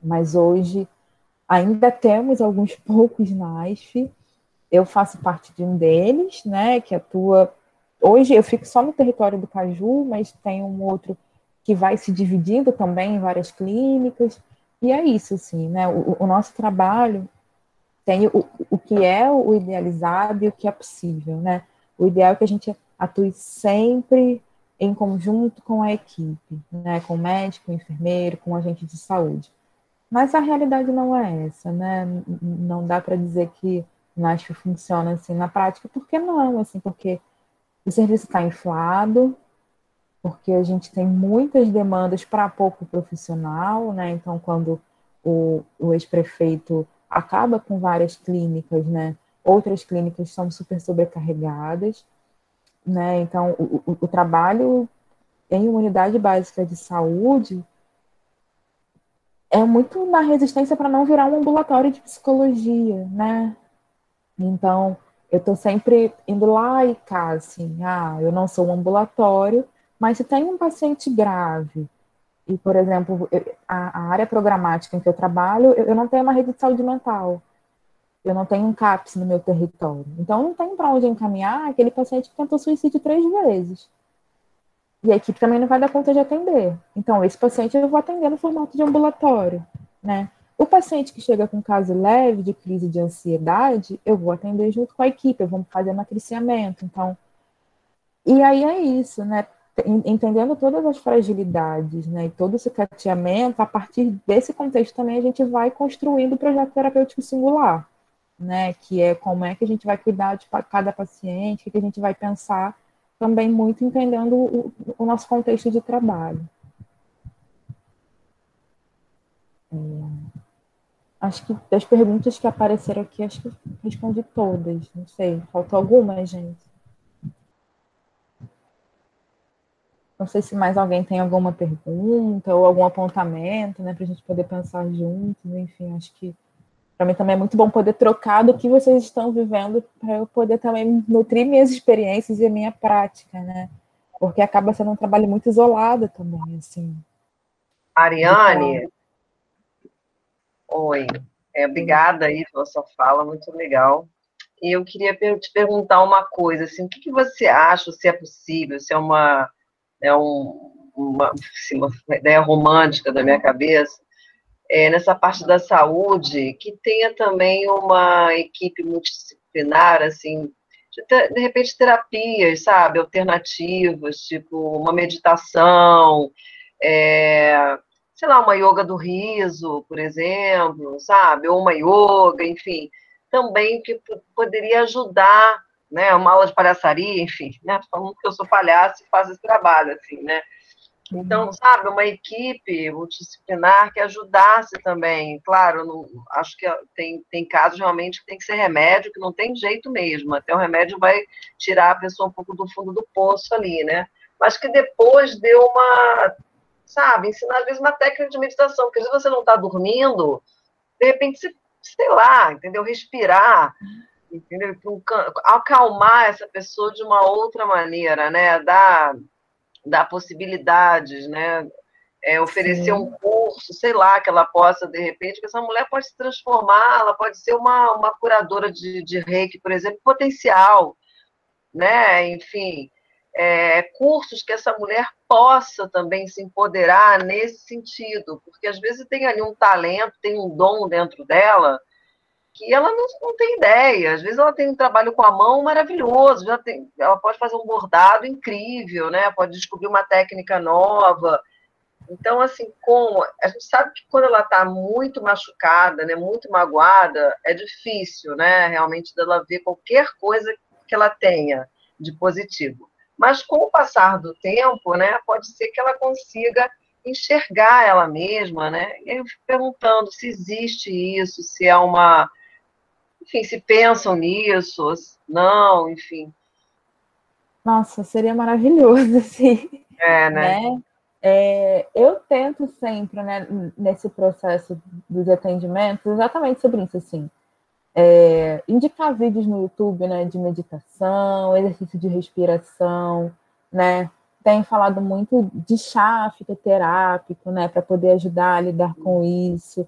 mas hoje ainda temos alguns poucos NASF. Eu faço parte de um deles, né, que atua... Hoje eu fico só no território do Caju, mas tem um outro que vai se dividindo também em várias clínicas, e é isso, assim, né, o nosso trabalho tem o que é o idealizado e o que é possível, né, o ideal é que a gente atue sempre em conjunto com a equipe, né, com o médico, com o enfermeiro, com o agente de saúde. Mas a realidade não é essa, né? Não dá para dizer que o NASF funciona assim na prática, porque não, assim, porque o serviço está inflado, porque a gente tem muitas demandas para pouco profissional, né? Então, quando o ex-prefeito acaba com várias clínicas, né? Outras clínicas são super sobrecarregadas, né? Então, o trabalho em uma unidade básica de saúde é muito na resistência para não virar um ambulatório de psicologia, né? Então, eu estou sempre indo lá e cá, assim, eu não sou um ambulatório, mas se tem um paciente grave, e, por exemplo, a área programática em que eu trabalho, eu não tenho uma rede de saúde mental, eu não tenho um CAPS no meu território. Então, não tem para onde encaminhar aquele paciente que tentou suicídio 3 vezes. E a equipe também não vai dar conta de atender. Então, esse paciente eu vou atender no formato de ambulatório, né? O paciente que chega com caso leve de crise de ansiedade, eu vou atender junto com a equipe, eu vou fazer matriciamento. Então, e aí é isso, né? Entendendo todas as fragilidades, né? E todo esse cateamento, a partir desse contexto também a gente vai construindo o projeto terapêutico singular, né? Que é como é que a gente vai cuidar de cada paciente, o que a gente vai pensar, também muito entendendo o nosso contexto de trabalho. Acho que das perguntas que apareceram aqui, acho que eu respondi todas. Não sei, faltou alguma, gente? Não sei se mais alguém tem alguma pergunta ou algum apontamento, né, para a gente poder pensar juntos. Enfim, acho que para mim também é muito bom poder trocar do que vocês estão vivendo para eu poder também nutrir minhas experiências e a minha prática, né? Porque acaba sendo um trabalho muito isolado também, assim. Ariane, oi. Obrigada aí pela sua fala, muito legal. E eu queria te perguntar uma coisa, assim, o que você acha, se é possível, se é uma ideia romântica da minha cabeça, nessa parte da saúde, que tenha também uma equipe multidisciplinar, assim, de repente terapias, sabe, alternativas, tipo uma meditação, sei lá, uma yoga do riso, por exemplo, sabe, ou uma yoga, enfim, também que poderia ajudar, né, uma aula de palhaçaria, enfim, né, falando que eu sou palhaço e faço esse trabalho, assim, né, então, sabe, uma equipe multidisciplinar que ajudasse também. Claro, não, acho que tem casos realmente que tem que ser remédio, que não tem jeito mesmo. Até o remédio vai tirar a pessoa um pouco do fundo do poço ali, né? Mas que depois dê uma, sabe, ensinar às vezes uma técnica de meditação, porque às vezes você não está dormindo, de repente, sei lá, entendeu? Respirar, entendeu? Acalmar essa pessoa de uma outra maneira, né? Dar possibilidades, né? Oferecer um curso, sei lá, que ela possa, de repente, que essa mulher pode se transformar, ela pode ser uma curadora de reiki, por exemplo, potencial, né? Enfim, cursos que essa mulher possa também se empoderar nesse sentido, porque às vezes tem ali um talento, tem um dom dentro dela, que ela não tem ideia. Às vezes ela tem um trabalho com a mão maravilhoso, ela pode fazer um bordado incrível, né? Pode descobrir uma técnica nova. Então, assim, a gente sabe que quando ela está muito machucada, né, muito magoada, é difícil, né, realmente dela ver qualquer coisa que ela tenha de positivo. Mas com o passar do tempo, né, pode ser que ela consiga enxergar ela mesma, né? E eu fico perguntando se existe isso, se é uma enfim, se pensam nisso, não, enfim. Nossa, seria maravilhoso, assim, Né? né? Eu tento sempre, né, nesse processo dos atendimentos, exatamente sobre isso, assim, indicar vídeos no YouTube, né, de meditação, exercício de respiração, né? Tenho falado muito de chá fitoterápico, né, para poder ajudar a lidar com isso.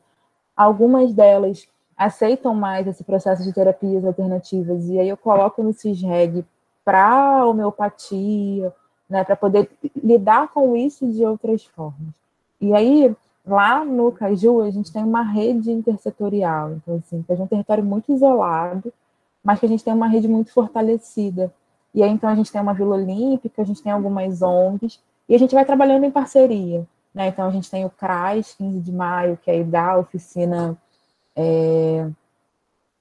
Algumas delas aceitam mais esse processo de terapias alternativas, e aí eu coloco no CISREG para homeopatia, né, para poder lidar com isso de outras formas. E aí, lá no Caju, a gente tem uma rede intersetorial, então, assim, que é um território muito isolado, mas que a gente tem uma rede muito fortalecida. E aí, então, a gente tem uma Vila Olímpica, a gente tem algumas ONGs, e a gente vai trabalhando em parceria, né? Então, a gente tem o CRAS, 15 de maio, que aí dá a oficina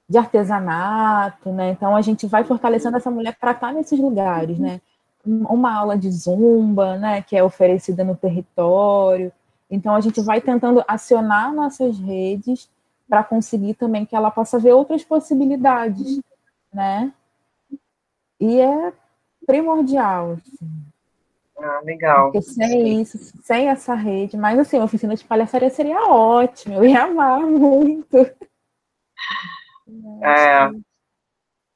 de artesanato, né? Então, a gente vai fortalecendo essa mulher para estar nesses lugares, né? Uma aula de zumba, né? Que é oferecida no território. Então, a gente vai tentando acionar nossas redes para conseguir também que ela possa ver outras possibilidades, né? E é primordial, assim. Legal. Porque sem isso, sem essa rede, mas assim, a oficina de palhaçaria seria ótima, eu ia amar muito.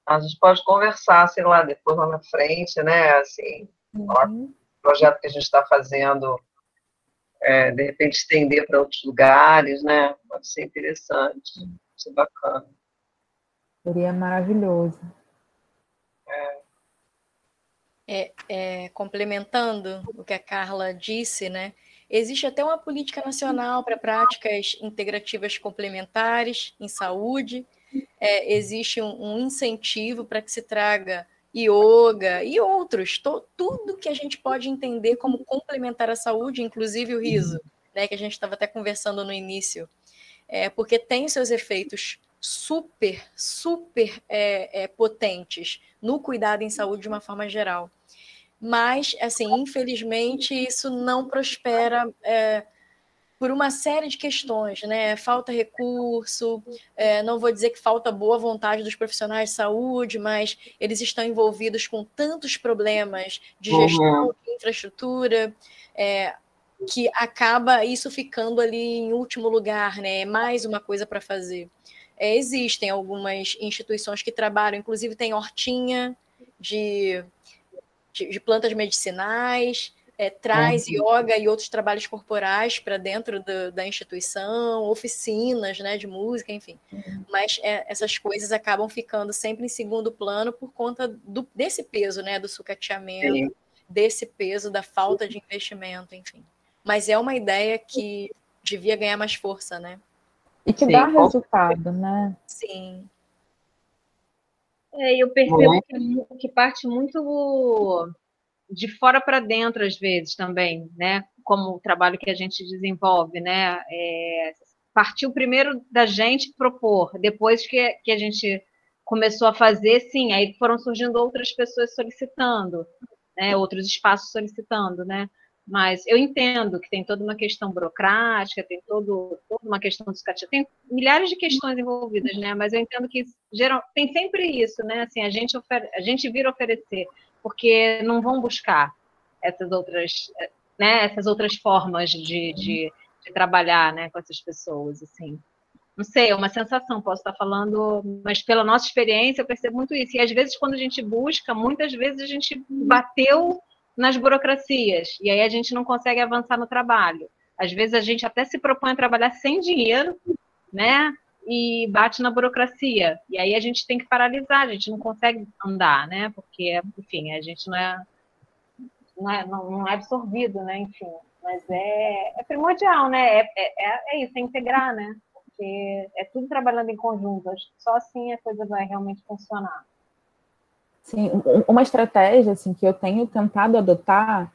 A gente pode conversar, sei lá, depois lá na frente, né? Assim, o projeto que a gente está fazendo, de repente estender para outros lugares, né? Pode ser interessante, pode ser bacana. Seria maravilhoso. Complementando o que a Carla disse, né? Existe até uma política nacional para práticas integrativas complementares em saúde. Existe um incentivo para que se traga yoga e outros, tudo que a gente pode entender como complementar à saúde, inclusive o riso, né, que a gente estava até conversando no início, porque tem seus efeitos super, super potentes no cuidado em saúde de uma forma geral. Mas, assim, infelizmente, isso não prospera por uma série de questões, né? Falta recurso, não vou dizer que falta boa vontade dos profissionais de saúde, mas eles estão envolvidos com tantos problemas de gestão de infraestrutura, que acaba isso ficando ali em último lugar, né? É mais uma coisa para fazer. Existem algumas instituições que trabalham, inclusive tem hortinha de plantas medicinais, traz yoga e outros trabalhos corporais para dentro da instituição, oficinas, né, de música, enfim. Mas essas coisas acabam ficando sempre em segundo plano por conta desse peso, né, do sucateamento, desse peso da falta de investimento, enfim. Mas é uma ideia que devia ganhar mais força, né? E que dá resultado, né? Sim. Eu percebo que parte muito de fora para dentro, às vezes, também, né? Como o trabalho que a gente desenvolve, né? Partiu primeiro da gente propor, depois que a gente começou a fazer, sim, aí foram surgindo outras pessoas solicitando, né? Outros espaços solicitando, né? Mas eu entendo que tem toda uma questão burocrática, tem toda uma questão educativa, tem milhares de questões envolvidas, né? Mas eu entendo que tem sempre isso, né? Assim, a gente vira oferecer, porque não vão buscar essas outras, né? Essas outras formas de trabalhar, né? Com essas pessoas, assim. Não sei, é uma sensação, posso estar falando, mas pela nossa experiência eu percebo muito isso. E às vezes, quando a gente busca, muitas vezes a gente bateu nas burocracias, e aí a gente não consegue avançar no trabalho. Às vezes a gente até se propõe a trabalhar sem dinheiro, né? E bate na burocracia. E aí a gente tem que paralisar, a gente não consegue andar, né? Porque, enfim, a gente não é absorvido, né? Enfim, mas é primordial, né? É isso, é integrar, né? Porque é tudo trabalhando em conjunto. Acho que só assim a coisa vai realmente funcionar. Sim, uma estratégia assim, que eu tenho tentado adotar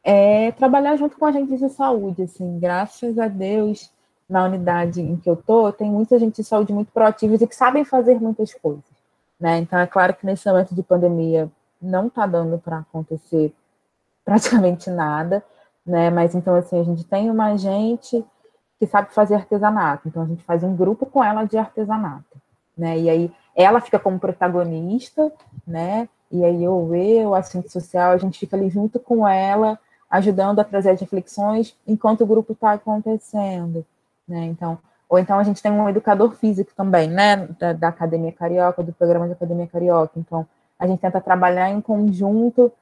é trabalhar junto com agentes de saúde. Assim, graças a Deus, na unidade em que eu estou, tem muita gente de saúde muito proativos e que sabem fazer muitas coisas. Né? Então, é claro que nesse momento de pandemia não está dando para acontecer praticamente nada, né? Mas então, assim, a gente tem uma agente que sabe fazer artesanato, então a gente faz um grupo com ela de artesanato, né? E aí ela fica como protagonista, né? E aí eu, assistente social, a gente fica ali junto com ela, ajudando a trazer as reflexões enquanto o grupo está acontecendo, né? Então, ou então a gente tem um educador físico também, né? Da Academia Carioca, do programa da Academia Carioca. Então, a gente tenta trabalhar em conjunto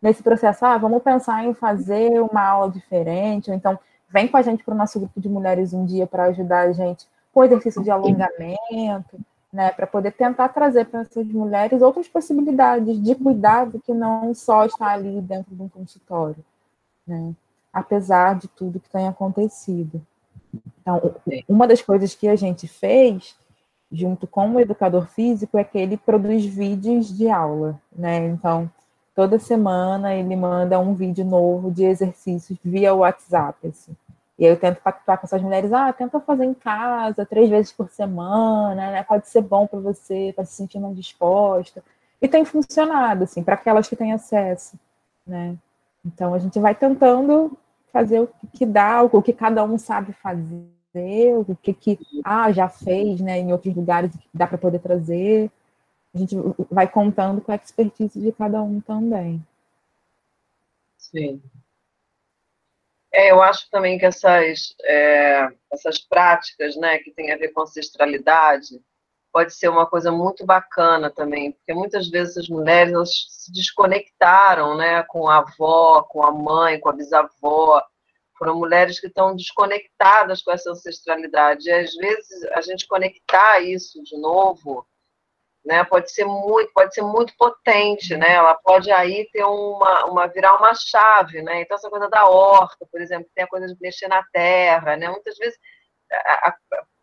nesse processo. Vamos pensar em fazer uma aula diferente, ou então vem com a gente para o nosso grupo de mulheres um dia para ajudar a gente com exercício de alongamento, né, para poder tentar trazer para essas mulheres outras possibilidades de cuidado que não só está ali dentro de um consultório, né, apesar de tudo que tem acontecido. Então, uma das coisas que a gente fez, junto com o educador físico, é que ele produz vídeos de aula, né, então, toda semana ele manda um vídeo novo de exercícios via WhatsApp, assim. E aí eu tento pactuar com essas mulheres, tenta fazer em casa 3 vezes por semana, né? Pode ser bom para você, para se sentir mais disposta. E tem funcionado, assim, para aquelas que têm acesso, né? Então a gente vai tentando fazer o que dá, o que cada um sabe fazer, o que já fez, né, em outros lugares que dá para poder trazer. A gente vai contando com a expertise de cada um também. Sim. Eu acho também que essas práticas, né, que têm a ver com ancestralidade, pode ser uma coisa muito bacana também, porque muitas vezes as mulheres elas se desconectaram, né, com a avó, com a mãe, com a bisavó. Foram mulheres que estão desconectadas com essa ancestralidade. E às vezes a gente conectar isso de novo, né, pode ser muito potente, né? Ela pode aí ter virar uma chave, né? Então essa coisa da horta, por exemplo, tem a coisa de mexer na terra, né? Muitas vezes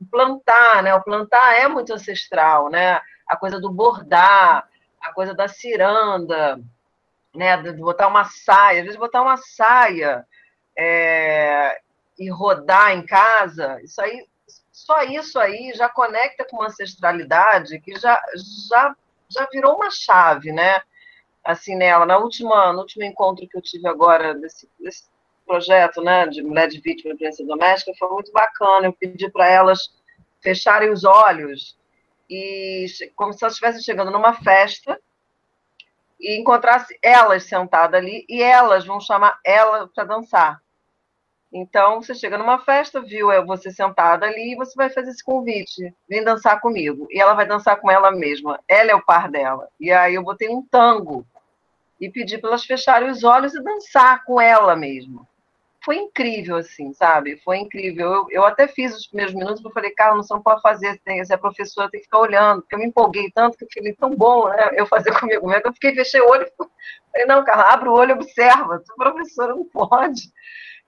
plantar, né? O plantar é muito ancestral, né? A coisa do bordar, a coisa da ciranda, né? De botar uma saia, às vezes botar uma saia e rodar em casa, só isso aí já conecta com uma ancestralidade que já virou uma chave, né? Assim, nela, no último encontro que eu tive agora desse projeto, né, de mulher de vítima de violência doméstica, foi muito bacana. Eu pedi para elas fecharem os olhos e como se elas estivessem chegando numa festa e encontrasse elas sentadas ali e elas vão chamar ela para dançar. Então, você chega numa festa, viu você sentada ali, e você vai fazer esse convite, vem dançar comigo. E ela vai dançar com ela mesma, ela é o par dela. E aí eu botei um tango e pedi para elas fecharem os olhos e dançar com ela mesma. Foi incrível, assim, sabe? Foi incrível. Eu até fiz os primeiros minutos, eu falei, Carla, você não pode fazer, se a professora tem que ficar olhando, porque eu me empolguei tanto que eu falei, tão bom, né? Eu fazer comigo mesmo, eu fechei o olho, falei, não, Carla, abre o olho e observa, a professora não pode.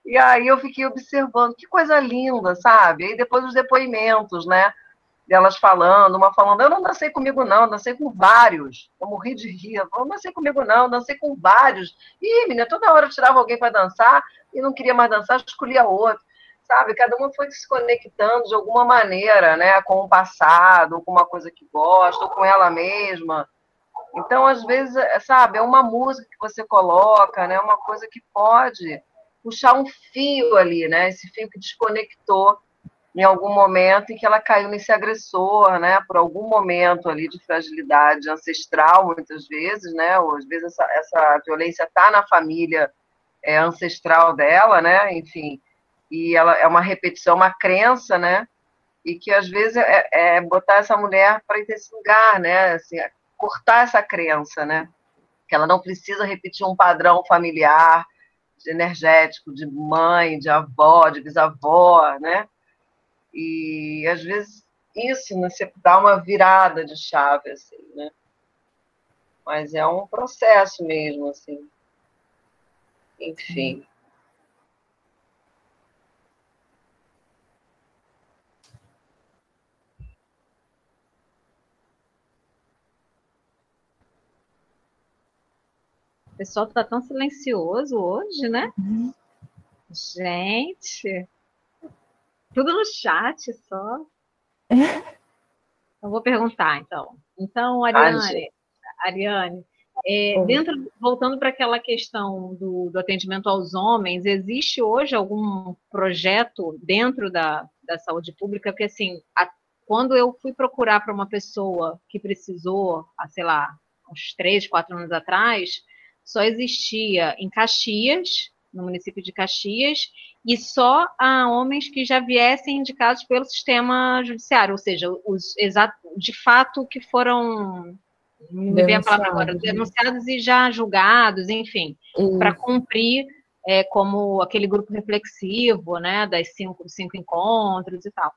E aí eu fiquei observando, que coisa linda, sabe? E depois os depoimentos, né? Delas falando, uma falando, eu não dancei comigo não, dancei com vários. Eu morri de rir, eu não dancei comigo não, dancei com vários. E, menina, toda hora eu tirava alguém para dançar e não queria mais dançar, escolhia outro. Sabe? Cada uma foi se conectando de alguma maneira, né? Com o passado, ou com uma coisa que gosta, ou com ela mesma. Então, às vezes, sabe, é uma música que você coloca, né? Uma coisa que pode puxar um fio ali, né? Esse fio que desconectou em algum momento em que ela caiu nesse agressor, né? Por algum momento ali de fragilidade ancestral, muitas vezes, né? Ou às vezes essa violência está na família ancestral dela, né? Enfim, e ela é uma repetição, uma crença, né? E que às vezes é botar essa mulher para esse lugar, né? Assim, cortar essa crença, né? Que ela não precisa repetir um padrão familiar energético de mãe, de avó, de bisavó, né? E às vezes isso, né, você dá uma virada de chave, assim, né? Mas é um processo mesmo, assim. Enfim. O pessoal está tão silencioso hoje, né? Gente, tudo no chat só. Eu vou perguntar, então. Então, Ariane, voltando para aquela questão do atendimento aos homens, existe hoje algum projeto dentro da saúde pública? Porque, assim, quando eu fui procurar para uma pessoa que precisou, sei lá, uns 3, 4 anos atrás, só existia em Caxias, no município de Caxias, e só a homens que já viessem indicados pelo sistema judiciário, ou seja, os de fato que foram, não me vem a palavra agora, Denunciados, né? denunciados e já julgados, enfim, para Isso. cumprir como aquele grupo reflexivo, né, das cinco encontros e tal.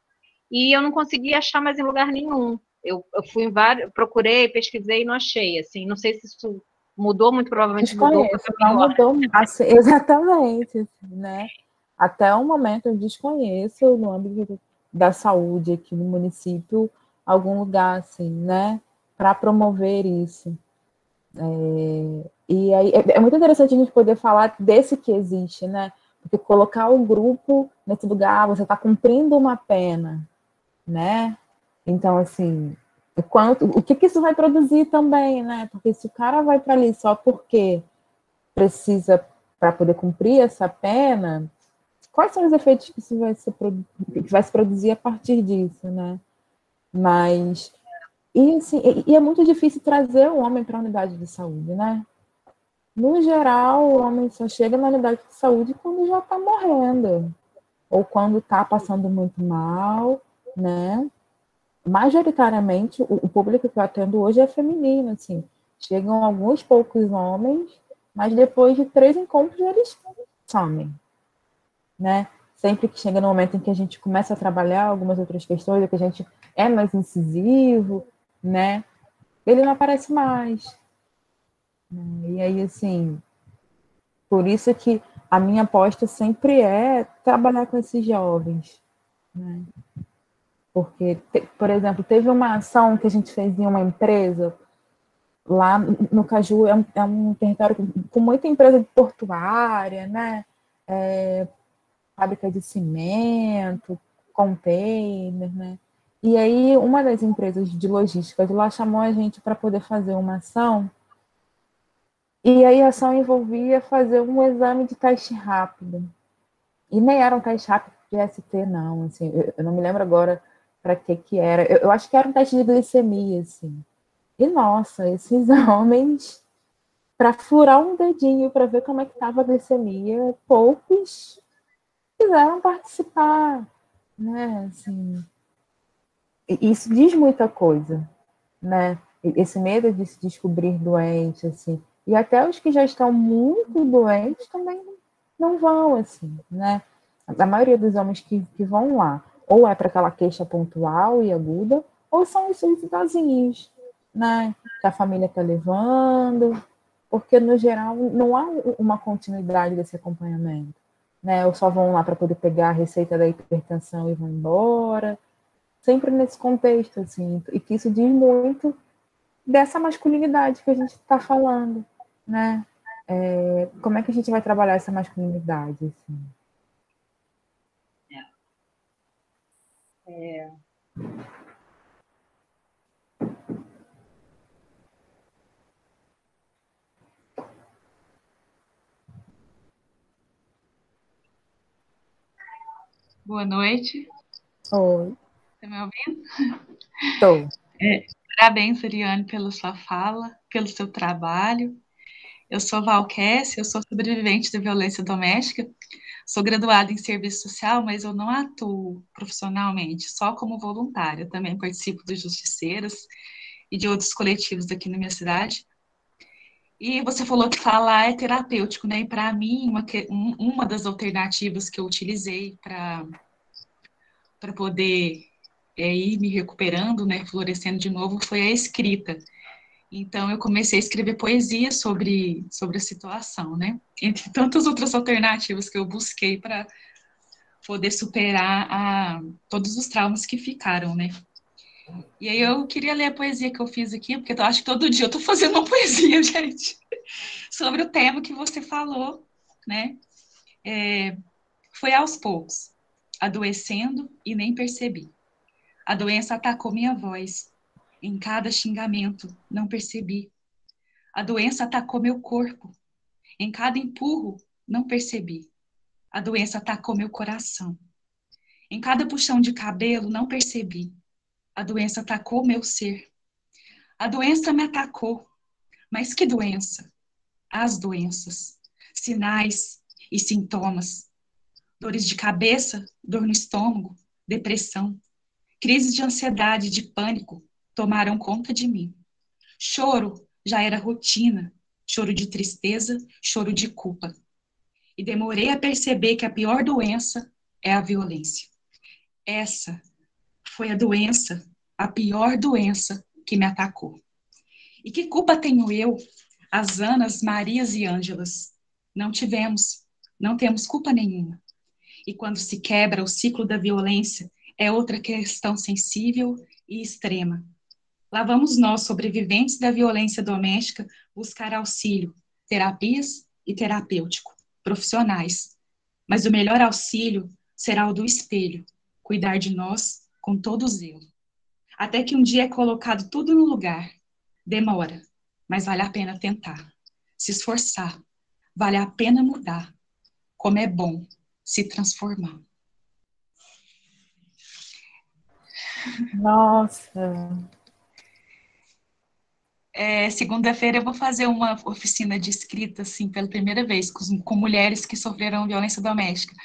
E eu não consegui achar mais em lugar nenhum. Eu fui em vários, procurei, pesquisei e não achei, assim, não sei se isso mudou, muito provavelmente mudou. Desconheço, não mudou, assim, exatamente, né? Até o momento eu desconheço no âmbito da saúde aqui no município algum lugar assim, né, para promover isso. E aí é muito interessante a gente poder falar desse que existe, né? Porque colocar o grupo nesse lugar, você está cumprindo uma pena, né? Então, assim, o que isso vai produzir também, né? Porque se o cara vai para ali só porque precisa para poder cumprir essa pena, quais são os efeitos que isso que vai se produzir a partir disso, né? Mas assim, e é muito difícil trazer o homem para a unidade de saúde, né? No geral, o homem só chega na unidade de saúde quando já está morrendo, ou quando está passando muito mal, né? Majoritariamente, o público que eu atendo hoje é feminino, assim. Chegam alguns poucos homens, mas depois de 3 encontros eles somem, né? Sempre que chega no momento em que a gente começa a trabalhar algumas outras questões, que a gente é mais incisivo, né? Ele não aparece mais. E aí, assim, por isso que a minha aposta sempre é trabalhar com esses jovens, né? Porque, por exemplo, teve uma ação que a gente fez em uma empresa, lá no Caju, é um território com muita empresa portuária, né? Fábrica de cimento, container, né? E aí, uma das empresas de logística de lá chamou a gente para poder fazer uma ação, e aí a ação envolvia fazer um exame de teste rápido. E nem era um teste rápido de ST, não, assim, eu não me lembro agora para que era. Eu acho que era um teste de glicemia, assim. E, nossa, esses homens, para furar um dedinho para ver como é que estava a glicemia, poucos quiseram participar, né? Assim, isso diz muita coisa, né? Esse medo de se descobrir doente, assim. E até os que já estão muito doentes também não vão, assim, né? A maioria dos homens que vão lá, ou é para aquela queixa pontual e aguda, ou são os suicidazinhos, né? Que a família está levando, porque, no geral, não há uma continuidade desse acompanhamento, né? Ou só vão lá para poder pegar a receita da hipertensão e vão embora, sempre nesse contexto, assim, e que isso diz muito dessa masculinidade que a gente está falando, né? Como é que a gente vai trabalhar essa masculinidade, assim? Boa noite. Oi. Tá me ouvindo? Estou. Parabéns, Ariane, pela sua fala, pelo seu trabalho. Eu sou Val Kess, eu sou sobrevivente da violência doméstica. Sou graduada em serviço social, mas eu não atuo profissionalmente, só como voluntária. Também participo dos Justiceiras e de outros coletivos aqui na minha cidade. E você falou que falar é terapêutico, né? E para mim, uma das alternativas que eu utilizei para poder ir me recuperando, né, florescendo de novo, foi a escrita. Então, eu comecei a escrever poesia sobre a situação, né? Entre tantas outras alternativas que eu busquei para poder superar todos os traumas que ficaram, né? E aí eu queria ler a poesia que eu fiz aqui, porque eu acho que todo dia eu estou fazendo uma poesia, gente, sobre o tema que você falou, né? Foi aos poucos, adoecendo e nem percebi. A doença atacou minha voz. Em cada xingamento, não percebi. A doença atacou meu corpo. Em cada empurro, não percebi. A doença atacou meu coração. Em cada puxão de cabelo, não percebi. A doença atacou meu ser. A doença me atacou. Mas que doença? As doenças. Sinais e sintomas. Dores de cabeça, dor no estômago, depressão. Crises de ansiedade e de pânico tomaram conta de mim. Choro já era rotina. Choro de tristeza, choro de culpa. E demorei a perceber que a pior doença é a violência. Essa foi a doença, a pior doença que me atacou. E que culpa tenho eu, as Anas, Marias e Ângelas? Não temos culpa nenhuma. E quando se quebra o ciclo da violência, é outra questão sensível e extrema. Lá vamos nós, sobreviventes da violência doméstica, buscar auxílio, terapias e terapêutico, profissionais. Mas o melhor auxílio será o do espelho, cuidar de nós com todo zelo. Até que um dia é colocado tudo no lugar. Demora, mas vale a pena tentar. Se esforçar, vale a pena mudar. Como é bom se transformar. Nossa, Segunda-feira eu vou fazer uma oficina de escrita, assim, pela primeira vez, com mulheres que sofreram violência doméstica.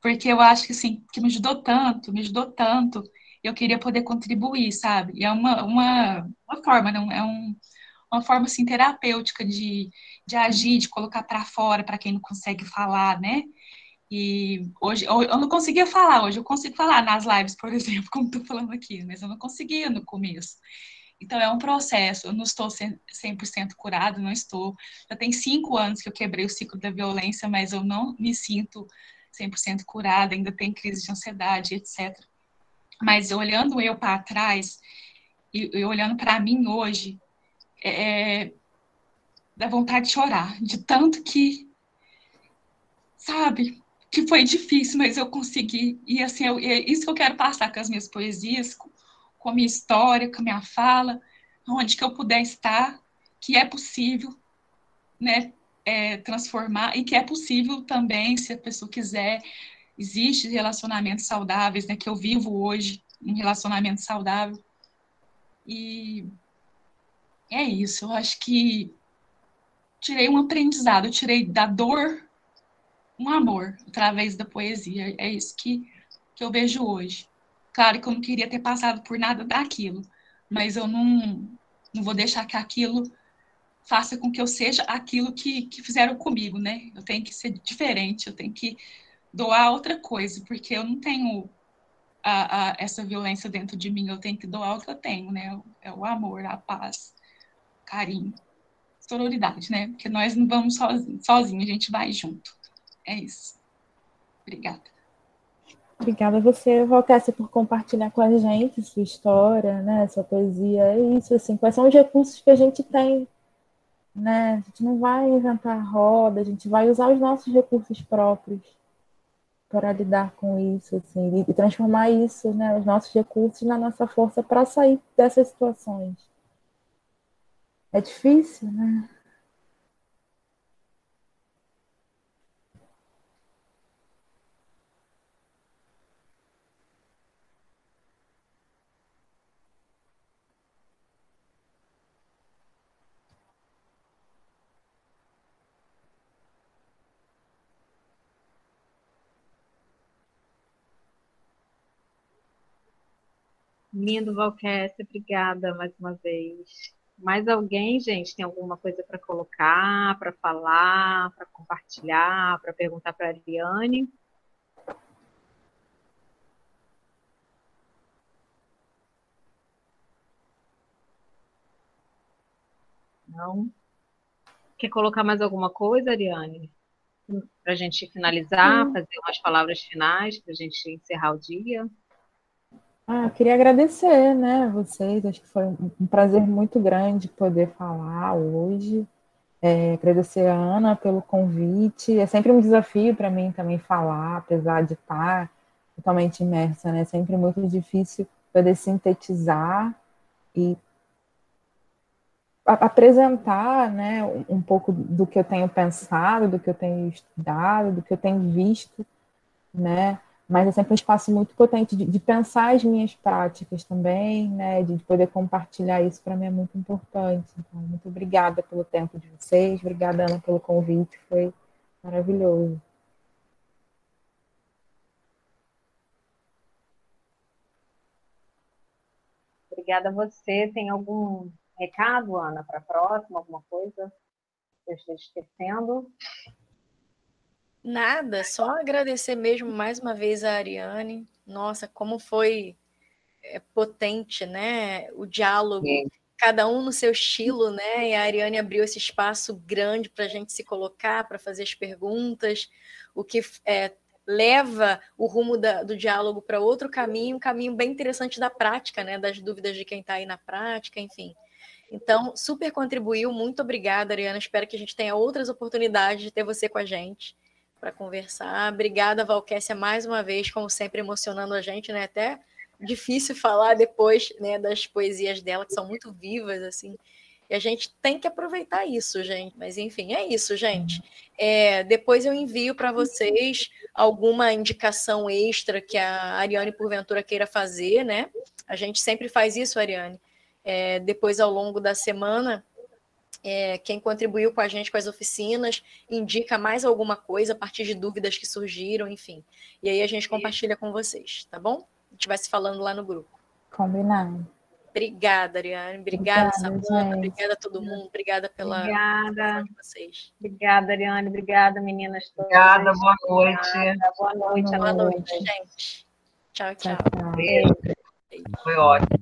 Porque eu acho que, assim, que me ajudou tanto, eu queria poder contribuir, sabe? E é uma forma, não é uma forma, assim, terapêutica de agir, de colocar para fora, para quem não consegue falar, né? E hoje, eu não conseguia falar, hoje eu consigo falar nas lives, por exemplo, como estou falando aqui, mas eu não conseguia no começo. Então, é um processo, eu não estou 100% curada, não estou. Já tem 5 anos que eu quebrei o ciclo da violência, mas eu não me sinto 100% curada, ainda tem crise de ansiedade, etc. Mas olhando eu para trás, e olhando para mim hoje, dá vontade de chorar, de tanto que, sabe, que foi difícil, mas eu consegui. E assim, é isso que eu quero passar com as minhas poesias, com a minha história, com a minha fala, onde que eu puder estar, que é possível, né, transformar, e que é possível também, se a pessoa quiser, existe relacionamentos saudáveis, né, que eu vivo hoje, um relacionamento saudável. E é isso, eu acho que tirei um aprendizado, eu tirei da dor um amor através da poesia. É isso que eu vejo hoje. Claro que eu não queria ter passado por nada daquilo, mas eu não vou deixar que aquilo faça com que eu seja aquilo que fizeram comigo, né? Eu tenho que ser diferente, eu tenho que doar outra coisa, porque eu não tenho essa violência dentro de mim, eu tenho que doar o que eu tenho, né? É o amor, a paz, carinho, sororidade, né? Porque nós não vamos sozinhos, a gente vai junto. É isso. Obrigada. obrigada a você, Valquécia, por compartilhar com a gente sua história, né, sua poesia. É isso, assim, quais são os recursos que a gente tem, né? A gente não vai inventar roda, a gente vai usar os nossos recursos próprios para lidar com isso, assim, e transformar isso, né, os nossos recursos na nossa força para sair dessas situações. É difícil, né? Lindo, Valquécia, obrigada mais uma vez. Mais alguém, gente, tem alguma coisa para colocar, para falar, para compartilhar, para perguntar para a Ariane? Não? Quer colocar mais alguma coisa, Ariane? Para a gente finalizar, fazer umas palavras finais, para a gente encerrar o dia? Ah, queria agradecer, né, vocês. Acho que foi um prazer muito grande poder falar hoje. Agradecer a Ana pelo convite. É sempre um desafio para mim também falar, apesar de estar totalmente imersa, né? É sempre muito difícil poder sintetizar e apresentar, né, um pouco do que eu tenho pensado, do que eu tenho estudado, do que eu tenho visto, né? mas é sempre um espaço muito potente de pensar as minhas práticas também, né? De poder compartilhar isso, para mim é muito importante. Então, muito obrigada pelo tempo de vocês, obrigada, Ana, pelo convite, foi maravilhoso. Obrigada a você. Tem algum recado, Ana, para a próxima, alguma coisa que eu esteja esquecendo? Nada, só agradecer mesmo mais uma vez a Ariane. Nossa, como foi potente, né? O diálogo, Sim. cada um no seu estilo, né? E a Ariane abriu esse espaço grande para a gente se colocar, para fazer as perguntas, o que leva o rumo do diálogo para outro caminho, um caminho bem interessante da prática, né? Das dúvidas de quem está aí na prática, enfim. Então, super contribuiu, muito obrigada, Ariana. Espero que a gente tenha outras oportunidades de ter você com a gente para conversar. Obrigada, Valquécia, mais uma vez, como sempre, emocionando a gente, né? Até difícil falar depois, né, das poesias dela, que são muito vivas, assim. E a gente tem que aproveitar isso, gente. Mas, enfim, é isso, gente. Depois eu envio para vocês alguma indicação extra que a Ariane, porventura, queira fazer, né? A gente sempre faz isso, Ariane. Depois, ao longo da semana, quem contribuiu com a gente com as oficinas indica mais alguma coisa a partir de dúvidas que surgiram, enfim. E aí a gente compartilha com vocês, tá bom? A gente vai se falando lá no grupo. Combinado. Obrigada, Ariane. Obrigada, Samanta. Gente. Obrigada a todo mundo. Obrigada pela Obrigada de vocês. Obrigada, Ariane. Obrigada, meninas todas. Obrigada, boa noite. Boa noite. Boa noite, gente. Tchau, tchau. Tchau, tchau. Beijo. Foi ótimo.